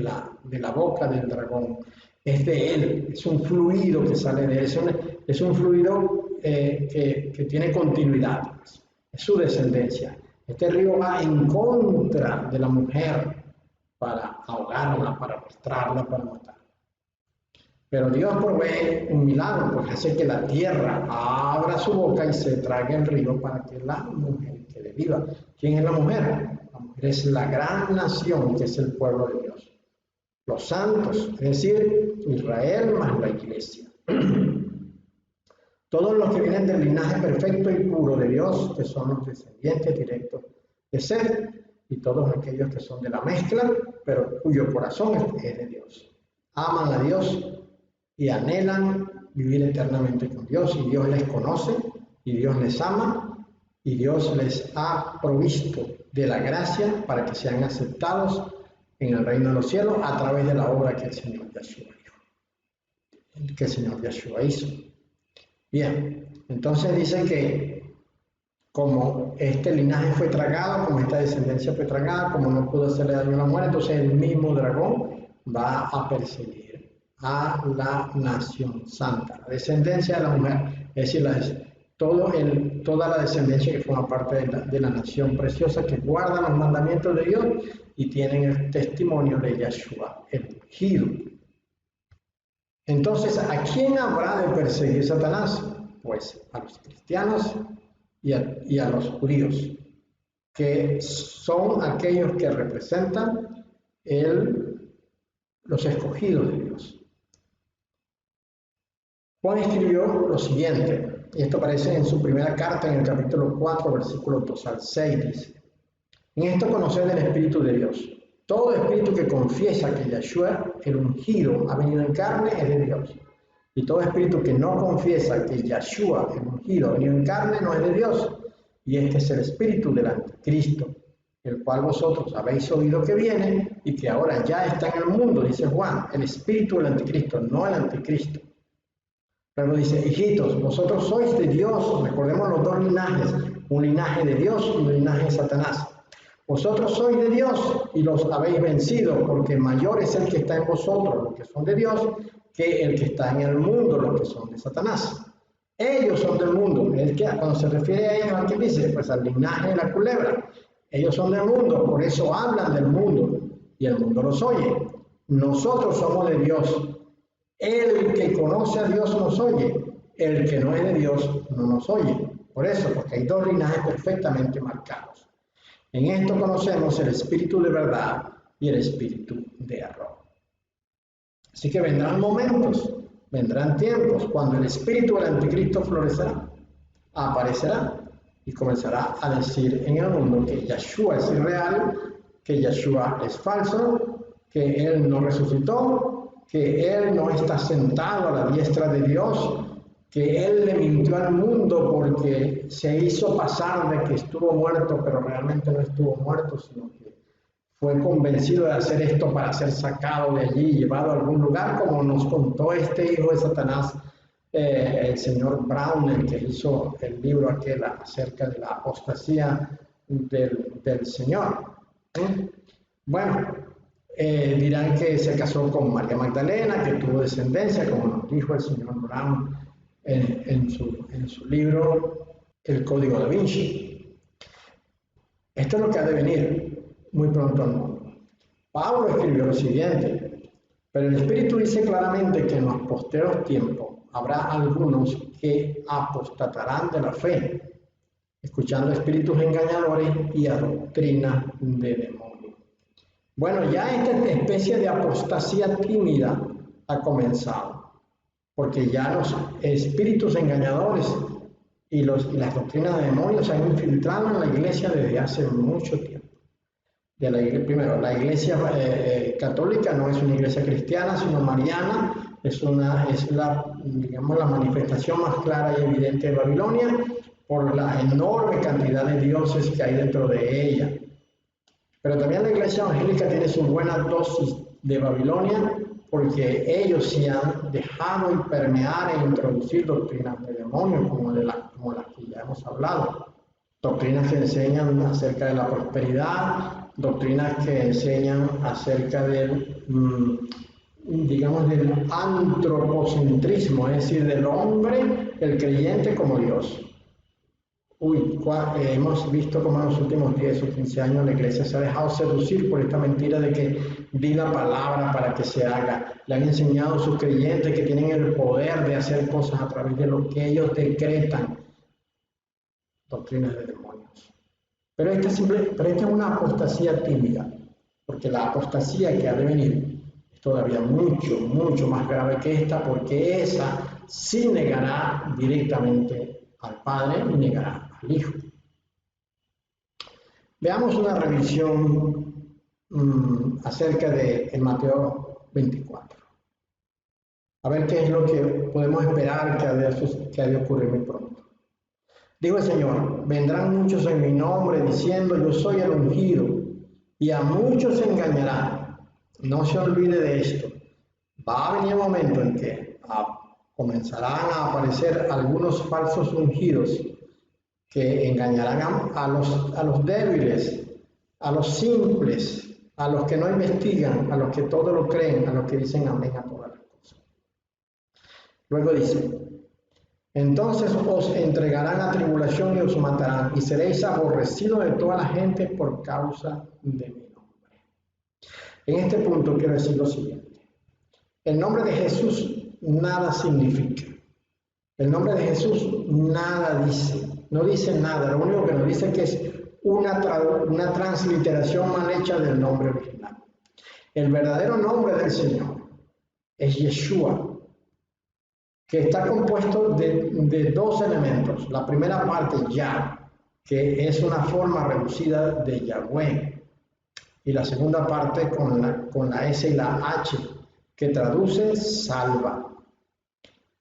la boca del dragón, es de él, es un fluido que sale de él, es un fluido que tiene continuidad, es su descendencia. Este río va en contra de la mujer para ahogarla, para arrastrarla, para matarla. Pero Dios provee un milagro, pues hace que la tierra abra su boca y se trague el río para que la mujer quede viva. ¿Quién es la mujer? La mujer es la gran nación, que es el pueblo de Dios. Los santos, es decir, Israel más la iglesia. Todos los que vienen del linaje perfecto y puro de Dios, que son los descendientes directos de Seth, y todos aquellos que son de la mezcla, pero cuyo corazón es de Dios. Aman a Dios y anhelan vivir eternamente con Dios, y Dios les conoce, y Dios les ama, y Dios les ha provisto de la gracia para que sean aceptados en el reino de los cielos a través de la obra que el Señor Yeshua hizo. Bien, entonces dice que como este linaje fue tragado, como esta descendencia fue tragada, como no pudo hacerle daño a la mujer, entonces el mismo dragón va a perseguir a la nación santa, la descendencia de la mujer, es decir, toda la descendencia que forma parte de la nación preciosa, que guarda los mandamientos de Dios y tienen el testimonio de Yeshua, el ungido. Entonces, ¿a quién habrá de perseguir Satanás? Pues a los cristianos y a los judíos, que son aquellos que representan los escogidos de Dios. Juan escribió lo siguiente, y esto aparece en su primera carta en el capítulo 4, versículos 2 al 6, dice: en esto conocer el Espíritu de Dios. Todo espíritu que confiesa que Yeshua, el ungido, ha venido en carne, es de Dios. Y todo espíritu que no confiesa que Yeshua, el ungido, ha venido en carne, no es de Dios. Y este es el espíritu del anticristo, el cual vosotros habéis oído que viene y que ahora ya está en el mundo, dice Juan, el espíritu del anticristo, no el anticristo. Luego dice: hijitos, vosotros sois de Dios. Recordemos los dos linajes, un linaje de Dios y un linaje de Satanás. Vosotros sois de Dios y los habéis vencido, porque mayor es el que está en vosotros, los que son de Dios, que el que está en el mundo, los que son de Satanás. Ellos son del mundo. Cuando se refiere a ellos, ¿a qué dice? Pues al linaje de la culebra. Ellos son del mundo, por eso hablan del mundo, y el mundo los oye. Nosotros somos de Dios. El que conoce a Dios nos oye. el que no es de Dios no nos oye. Por eso, porque hay dos linajes perfectamente marcados. En esto conocemos el espíritu de verdad y el espíritu de error. Así que vendrán momentos, vendrán tiempos cuando el espíritu del anticristo florecerá, aparecerá y comenzará a decir en el mundo que Yeshua es irreal, que Yeshua es falso, que Él no resucitó, que Él no está sentado a la diestra de Dios, que Él le mintió al mundo porque se hizo pasar de que estuvo muerto, pero realmente no estuvo muerto, sino que fue convencido de hacer esto para ser sacado de allí y llevado a algún lugar, como nos contó este hijo de Satanás, el señor Brown, el que hizo el libro aquel acerca de la apostasía del Señor. Bueno, dirán que se casó con María Magdalena, que tuvo descendencia, como nos dijo el señor Brown en su libro El Código da Vinci. Esto es lo que ha de venir muy pronto al mundo. Pablo escribió lo siguiente: pero el Espíritu dice claramente que en los posteros tiempos habrá algunos que apostatarán de la fe, escuchando espíritus engañadores y a doctrina de demonios. Bueno, ya esta especie de apostasía tímida ha comenzado, porque ya los espíritus engañadores y las doctrinas de demonios se han infiltrado en la iglesia desde hace mucho tiempo. Primero, la iglesia católica no es una iglesia cristiana, sino mariana, es la manifestación más clara y evidente de Babilonia por la enorme cantidad de dioses que hay dentro de ella. Pero también la iglesia evangélica tiene su buena dosis de Babilonia, porque ellos sí han dejado y permear e introducir doctrinas de demonios, como las que ya hemos hablado. Doctrinas que enseñan acerca de la prosperidad, doctrinas que enseñan acerca del, del antropocentrismo, es decir, del hombre, el creyente como Dios. Hemos visto cómo en los últimos 10 o 15 años la iglesia se ha dejado seducir por esta mentira de que di la palabra para que se haga. Le han enseñado a sus creyentes que tienen el poder de hacer cosas a través de lo que ellos decretan. Doctrinas de demonios. Pero esta es una apostasía tímida, porque la apostasía que ha de venir es todavía mucho, mucho más grave que esta, porque esa sí negará directamente al Padre y negará al Hijo. Veamos una revisión acerca de Mateo 24. A ver qué es lo que podemos esperar que ha de ocurrir muy pronto. Dijo el Señor: vendrán muchos en mi nombre diciendo yo soy el ungido, y a muchos se engañarán. No se olvide de esto. Va a venir el momento en que comenzarán a aparecer algunos falsos ungidos que engañarán a los débiles, a los simples, a los que no investigan, a los que todo lo creen, a los que dicen amén a todas las cosas. Luego dice: entonces os entregarán a tribulación y os matarán, y seréis aborrecidos de toda la gente por causa de mi nombre. En este punto quiero decir lo siguiente: el nombre de Jesús nada significa. El nombre de Jesús nada dice, no dice nada. Lo único que nos dice es que es una transliteración mal hecha del nombre original. El verdadero nombre del Señor es Yeshua, que está compuesto de dos elementos. La primera parte, Yah, que es una forma reducida de Yahweh, y la segunda parte con la S y la H, que traduce salva.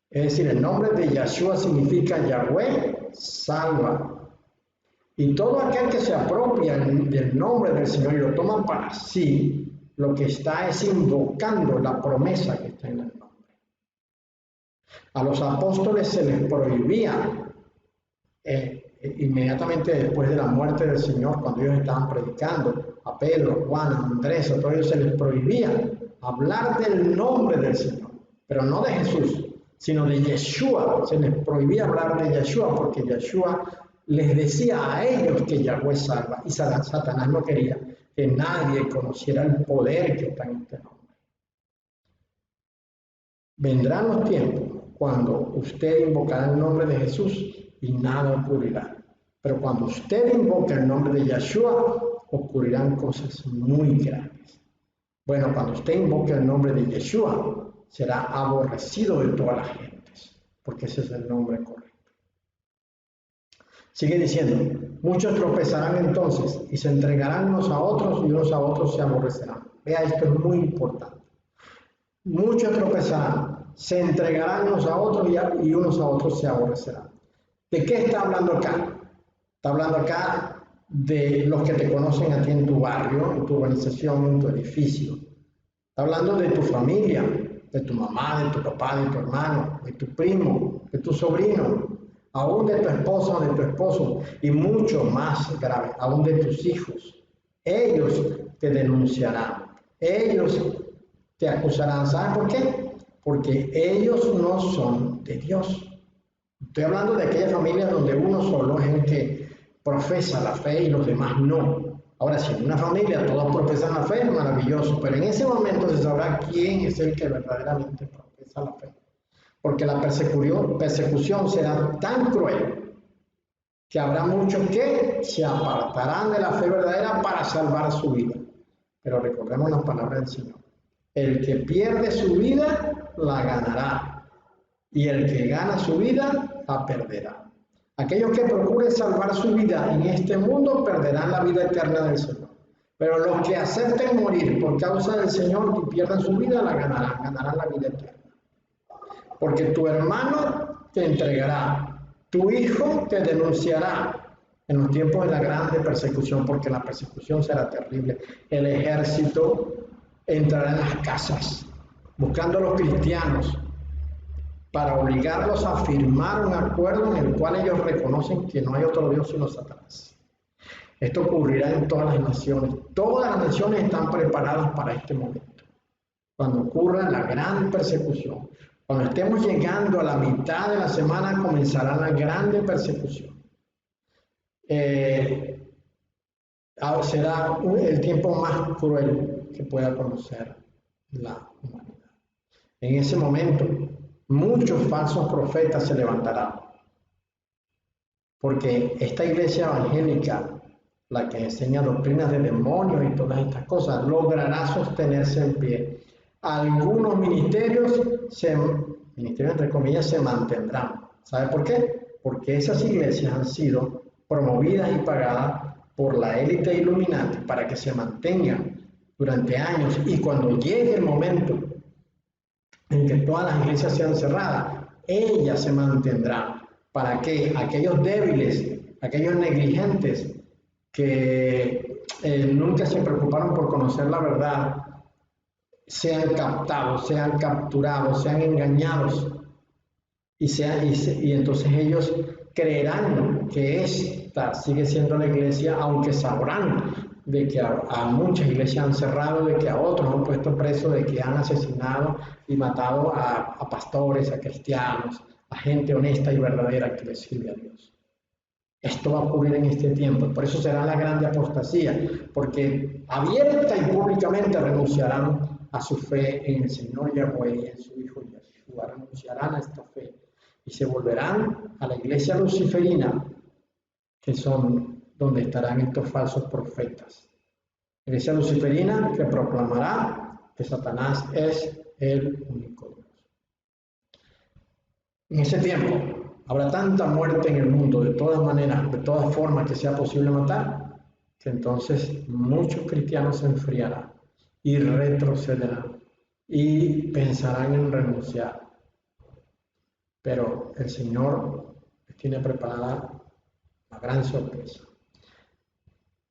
Es decir, el nombre de Yeshua significa Yahweh salva. Y todo aquel que se apropia del nombre del Señor y lo toma para sí, lo que está es invocando la promesa que está en el nombre. A los apóstoles se les prohibía, inmediatamente después de la muerte del Señor, cuando ellos estaban predicando, a Pedro, Juan, a Andrés, a todos ellos se les prohibía hablar del nombre del Señor, pero no de Jesús, sino de Yeshua. Se les prohibía hablar de Yeshua porque Yeshua les decía a ellos que Yahweh salva, y Satanás no quería que nadie conociera el poder que está en este nombre. Vendrán los tiempos cuando usted invocará el nombre de Jesús y nada ocurrirá. Pero cuando usted invoca el nombre de Yeshua, ocurrirán cosas muy grandes. Bueno, cuando usted invoque el nombre de Yeshua, será aborrecido de todas las gentes, porque ese es el nombre correcto. Sigue diciendo, muchos tropezarán entonces y se entregarán unos a otros y unos a otros se aborrecerán. Vea, esto es muy importante. Muchos tropezarán, se entregarán unos a otros y unos a otros se aborrecerán. ¿De qué está hablando acá? Está hablando acá de los que te conocen a ti en tu barrio, en tu organización, en tu edificio. Está hablando de tu familia, de tu mamá, de tu papá, de tu hermano, de tu primo, de tu sobrino, aún de tu esposa o de tu esposo, y mucho más grave, aún de tus hijos. Ellos te denunciarán, ellos te acusarán. ¿Saben por qué? Porque ellos no son de Dios. Estoy hablando de aquellas familias donde uno solo es el que profesa la fe y los demás no. Ahora, si en una familia todos profesan la fe, es maravilloso, pero en ese momento se sabrá quién es el que verdaderamente profesa la fe. Porque la persecución será tan cruel que habrá muchos que se apartarán de la fe verdadera para salvar su vida. Pero recordemos las palabras del Señor. El que pierde su vida, la ganará. Y el que gana su vida, la perderá. Aquellos que procuren salvar su vida en este mundo, perderán la vida eterna del Señor. Pero los que acepten morir por causa del Señor y pierdan su vida, la ganarán la vida eterna. Porque tu hermano te entregará, tu hijo te denunciará en los tiempos de la grande persecución, porque la persecución será terrible. El ejército entrará en las casas, buscando a los cristianos, para obligarlos a firmar un acuerdo en el cual ellos reconocen que no hay otro Dios sino Satanás. Esto ocurrirá en todas las naciones. Todas las naciones están preparadas para este momento. Cuando ocurra la gran persecución, cuando estemos llegando a la mitad de la semana, comenzará la grande persecución. Será el tiempo más cruel que pueda conocer la humanidad. En ese momento, muchos falsos profetas se levantarán, porque esta iglesia evangélica, la que enseña doctrinas de demonios y todas estas cosas, logrará sostenerse en pie. Algunos ministerios entre comillas, se mantendrán. ¿Sabe por qué? Porque esas iglesias han sido promovidas y pagadas por la élite Illuminati para que se mantengan durante años, y cuando llegue el momento en que todas las iglesias sean cerradas, ellas se mantendrán para que aquellos débiles, aquellos negligentes que nunca se preocuparon por conocer la verdad, sean captados, sean capturados, sean engañados, y entonces ellos creerán que esta sigue siendo la iglesia, aunque sabrán de que a muchas iglesias han cerrado, de que a otros han puesto presos, de que han asesinado y matado a pastores, a cristianos, a gente honesta y verdadera que le sirve a Dios. Esto va a ocurrir en este tiempo, por eso será la grande apostasía, porque abierta y públicamente renunciarán a su fe en el Señor Yahweh y en su Hijo Yeshua, renunciarán a esta fe y se volverán a la iglesia luciferina, que son donde estarán estos falsos profetas. La iglesia luciferina que proclamará que Satanás es el único Dios. En ese tiempo habrá tanta muerte en el mundo, de todas maneras, de todas formas que sea posible matar, que entonces muchos cristianos se enfriarán y retrocederán y pensarán en renunciar. Pero el Señor les tiene preparada una gran sorpresa.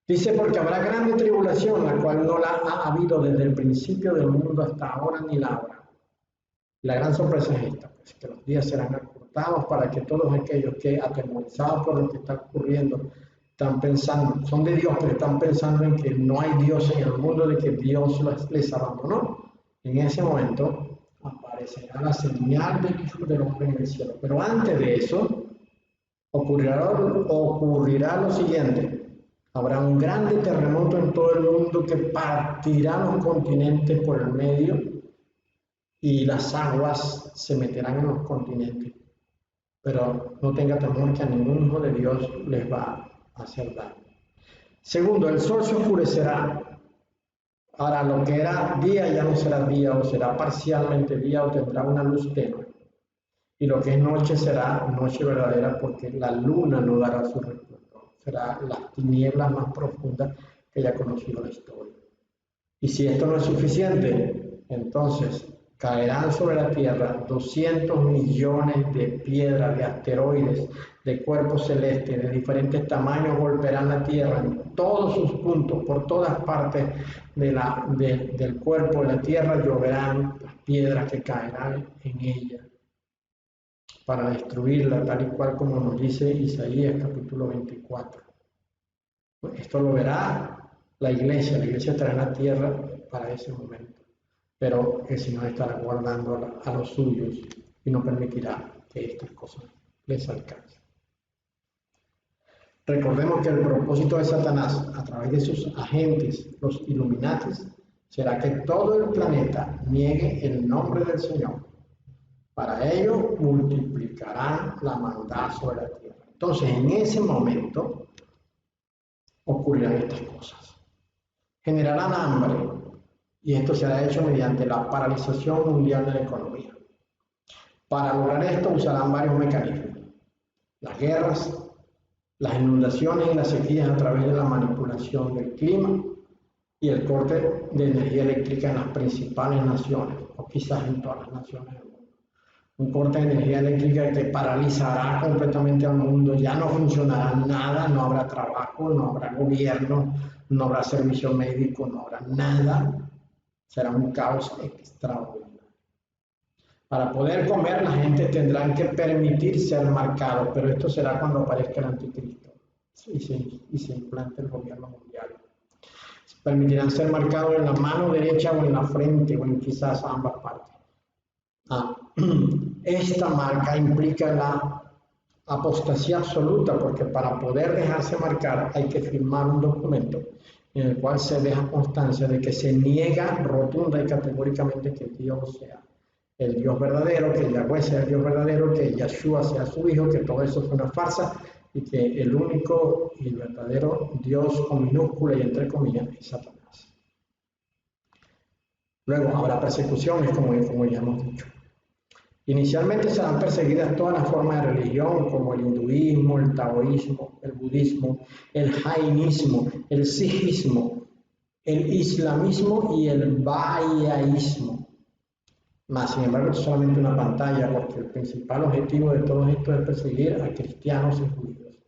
Dice, porque habrá grande tribulación, la cual no la ha habido desde el principio del mundo hasta ahora ni la habrá. La gran sorpresa es esta, pues, que los días serán acortados para que todos aquellos que, atemorizados por lo que está ocurriendo, están pensando, son de Dios, pero están pensando en que no hay Dios en el mundo, de que Dios les abandonó. En ese momento aparecerá la señal del Hijo del Hombre en el cielo. Pero antes de eso, ocurrirá lo siguiente. Habrá un grande terremoto en todo el mundo que partirá los continentes por el medio, y las aguas se meterán en los continentes. Pero no tenga temor que a ningún hijo de Dios les va a hacer daño. Segundo, el sol se oscurecerá. Ahora, lo que era día ya no será día, o será parcialmente día, o tendrá una luz tenue. Y lo que es noche será noche verdadera, porque la luna no dará su resplandor. Será las tinieblas más profundas que haya conocido la historia. Y si esto no es suficiente, entonces caerán sobre la Tierra 200 millones de piedras, de asteroides, de cuerpos celestes de diferentes tamaños, golpearán la Tierra en todos sus puntos, por todas partes del cuerpo de la Tierra lloverán las piedras que caerán en ella para destruirla, tal y cual como nos dice Isaías capítulo 24. Esto lo verá la iglesia estará en la tierra para ese momento, pero el Señor estará guardando a los suyos y no permitirá que estas cosas les alcancen. Recordemos que el propósito de Satanás, a través de sus agentes, los Illuminatis, será que todo el planeta niegue el nombre del Señor. Para ello multiplicarán la maldad sobre la tierra. Entonces, en ese momento ocurrirán estas cosas. Generarán hambre, y esto será hecho mediante la paralización mundial de la economía. Para lograr esto usarán varios mecanismos: las guerras, las inundaciones y las sequías a través de la manipulación del clima y el corte de energía eléctrica en las principales naciones, o quizás en todas las naciones del mundo. Un corte de energía eléctrica que paralizará completamente al mundo, ya no funcionará nada, no habrá trabajo, no habrá gobierno, no habrá servicio médico, no habrá nada, será un caos extraordinario. Para poder comer, la gente tendrá que permitir ser marcados, pero esto será cuando aparezca el anticristo y se implante el gobierno mundial. Se permitirán ser marcados en la mano derecha o en la frente o en quizás ambas partes. Esta marca implica la apostasía absoluta, porque para poder dejarse marcar hay que firmar un documento en el cual se deja constancia de que se niega rotunda y categóricamente que Dios sea el Dios verdadero, que Yahweh sea el Dios verdadero, que Yahshua sea su hijo, que todo eso fue una farsa y que el único y verdadero Dios con minúscula y entre comillas es Satanás. Luego habrá persecuciones, como ya hemos dicho. Inicialmente serán perseguidas todas las formas de religión, como el hinduismo, el taoísmo, el budismo, el jainismo, el sijismo, el islamismo y el bahaísmo. Mas, sin embargo, es solamente una pantalla, porque el principal objetivo de todo esto es perseguir a cristianos y judíos.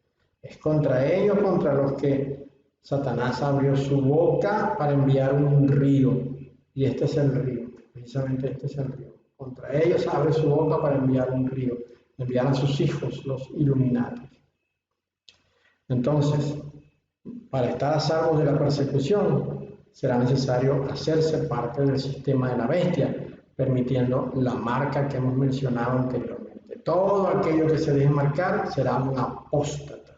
Es contra ellos, contra los que Satanás abrió su boca para enviar un río. Y este es el río, precisamente este es el río. Contra ellos abre su boca para enviar un río, enviar a sus hijos, los Illuminati. Entonces, para estar a salvo de la persecución, será necesario hacerse parte del sistema de la bestia, permitiendo la marca que hemos mencionado anteriormente. Todo aquello que se deje marcar será un apóstata,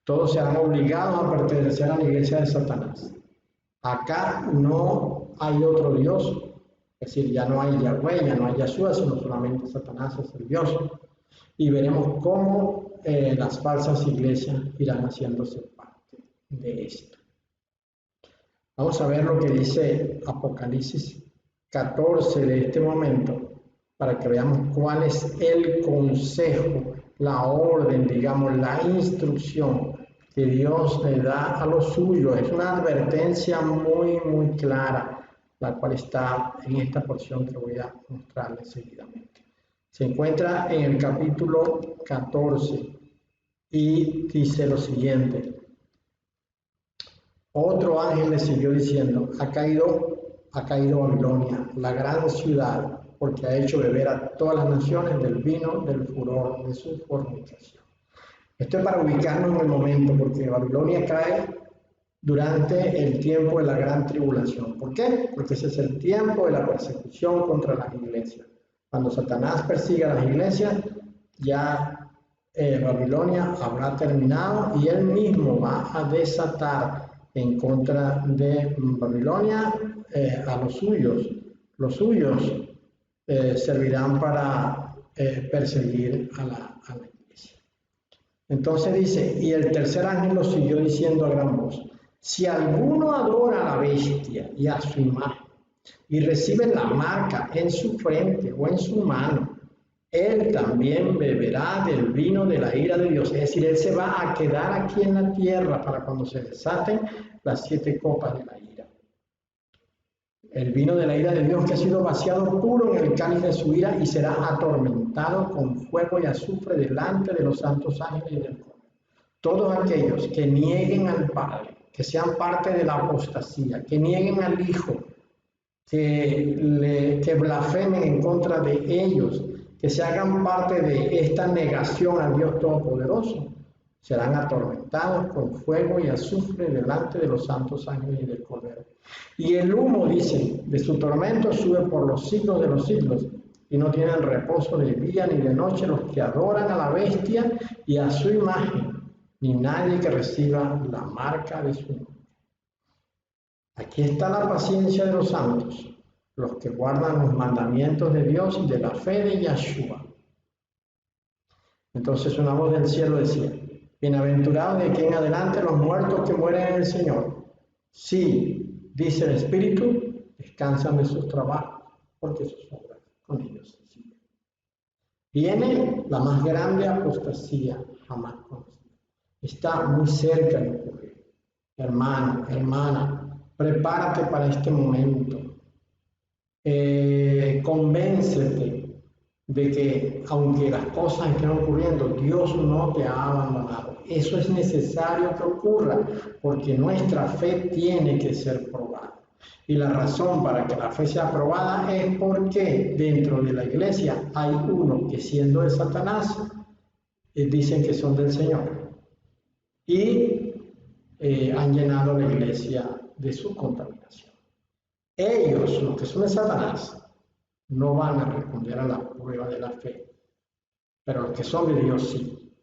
Todos serán obligados a pertenecer a la iglesia de Satanás. Acá no hay otro Dios, es decir, ya no hay Yahweh, ya no hay Yahshua, sino solamente Satanás es el Dios. Y veremos cómo las falsas iglesias irán haciéndose parte de esto. Vamos a ver lo que dice Apocalipsis 14 de este momento, para que veamos cuál es el consejo, la orden, digamos, la instrucción que Dios le da a los suyos. Es una advertencia muy, muy clara, la cual está en esta porción que voy a mostrarles seguidamente. Se encuentra en el capítulo 14 y dice lo siguiente: otro ángel le siguió diciendo, ha caído Babilonia, la gran ciudad, porque ha hecho beber a todas las naciones del vino del furor de su fornicación. Esto es para ubicarnos en el momento, porque Babilonia cae durante el tiempo de la gran tribulación. ¿Por qué? Porque ese es el tiempo de la persecución contra las iglesias. Cuando Satanás persiga a las iglesias, ya Babilonia habrá terminado y él mismo va a desatar en contra de Babilonia a los suyos, los suyos servirán para perseguir a la iglesia. Entonces dice, y el tercer ángel lo siguió diciendo a gran voz, si alguno adora a la bestia y a su imagen, y recibe la marca en su frente o en su mano, él también beberá del vino de la ira de Dios. Es decir, él se va a quedar aquí en la tierra para cuando se desaten las 7 copas de la ira. El vino de la ira de Dios que ha sido vaciado puro en el cáliz de su ira y será atormentado con fuego y azufre delante de los santos ángeles y del Cordero. Todos aquellos que nieguen al Padre, que sean parte de la apostasía, que nieguen al Hijo, que blasfemen en contra de ellos, que se hagan parte de esta negación al Dios Todopoderoso, serán atormentados con fuego y azufre delante de los santos ángeles y del Cordero. Y el humo, dice, de su tormento sube por los siglos de los siglos, y no tienen reposo de día ni de noche los que adoran a la bestia y a su imagen, ni nadie que reciba la marca de su nombre. Aquí está la paciencia de los santos, los que guardan los mandamientos de Dios y de la fe de Yahshua. Entonces una voz del cielo decía, bienaventurados de aquí en adelante los muertos que mueren en el Señor. Sí, dice el Espíritu, descansan de sus trabajos, porque sus obras con ellos se siguen. Viene la más grande apostasía jamás conocida. Está muy cerca de ocurrir. Hermano, hermana, prepárate para este momento. Convéncete de que aunque las cosas estén ocurriendo, Dios no te ha abandonado. Eso es necesario que ocurra porque nuestra fe tiene que ser probada. Y la razón para que la fe sea probada es porque dentro de la iglesia hay uno que siendo de Satanás, dicen que son del Señor. Y han llenado la iglesia de su contaminación. Ellos, los que son de Satanás, no van a responder a la prueba de la fe, pero los que son de Dios sí.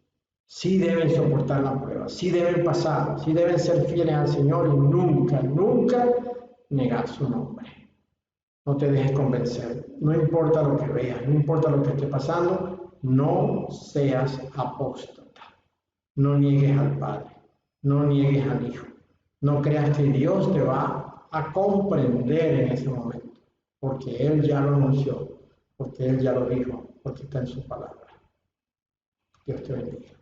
Sí deben soportar la prueba, sí deben pasar, sí deben ser fieles al Señor y nunca, nunca negar su nombre. No te dejes convencer, no importa lo que veas, no importa lo que esté pasando, no seas apóstata. No niegues al Padre, no niegues al Hijo. No creas que Dios te va a comprender en ese momento, porque Él ya lo anunció, porque Él ya lo dijo, porque está en su palabra. Dios te bendiga.